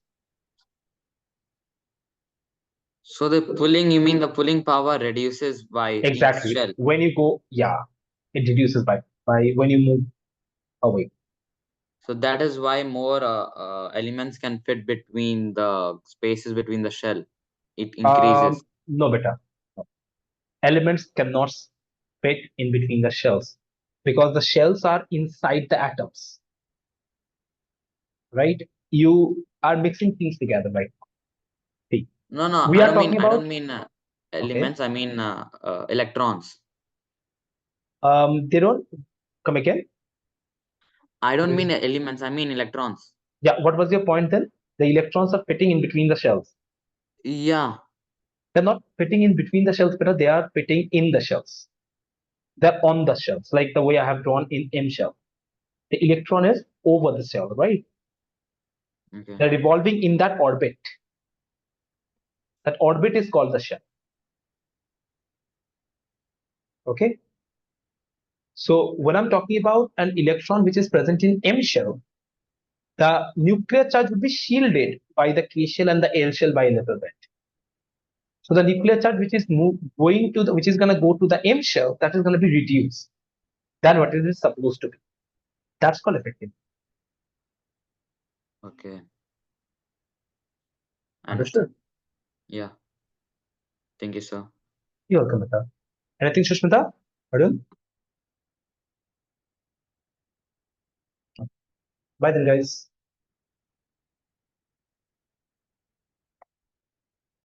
So the pulling, you mean the pulling power reduces by Exactly. each shell? When you go, yeah, it reduces by when you move away. So that is why more elements can fit between the spaces between the shell. It increases. No, better. No. Elements cannot fit in between the shells because the shells are inside the atoms. Right? You are mixing things together, right? See, No, we I are don't mean talking about elements. I mean electrons. they don't come again. I don't mean elements. I mean electrons. Yeah. What was your point then? The electrons are fitting in between the shells. Yeah. They're not fitting in between the shells, but they are fitting in the shells. They're on the shells, like the way I have drawn in M shell. The electron is over the shell, right? Okay. They're revolving in that orbit. That orbit is called the shell. Okay. So when I'm talking about an electron which is present in M shell, the nuclear charge will be shielded by the K shell and the L shell by a little bit. So the nuclear charge which is going to which is going to go to the M shell, that is going to be reduced than what it is supposed to be. That's called effective. Okay. Understood? Yeah. Thank you, sir. You're welcome, Mita. Anything, Shushmita? Arun? Bye then, guys.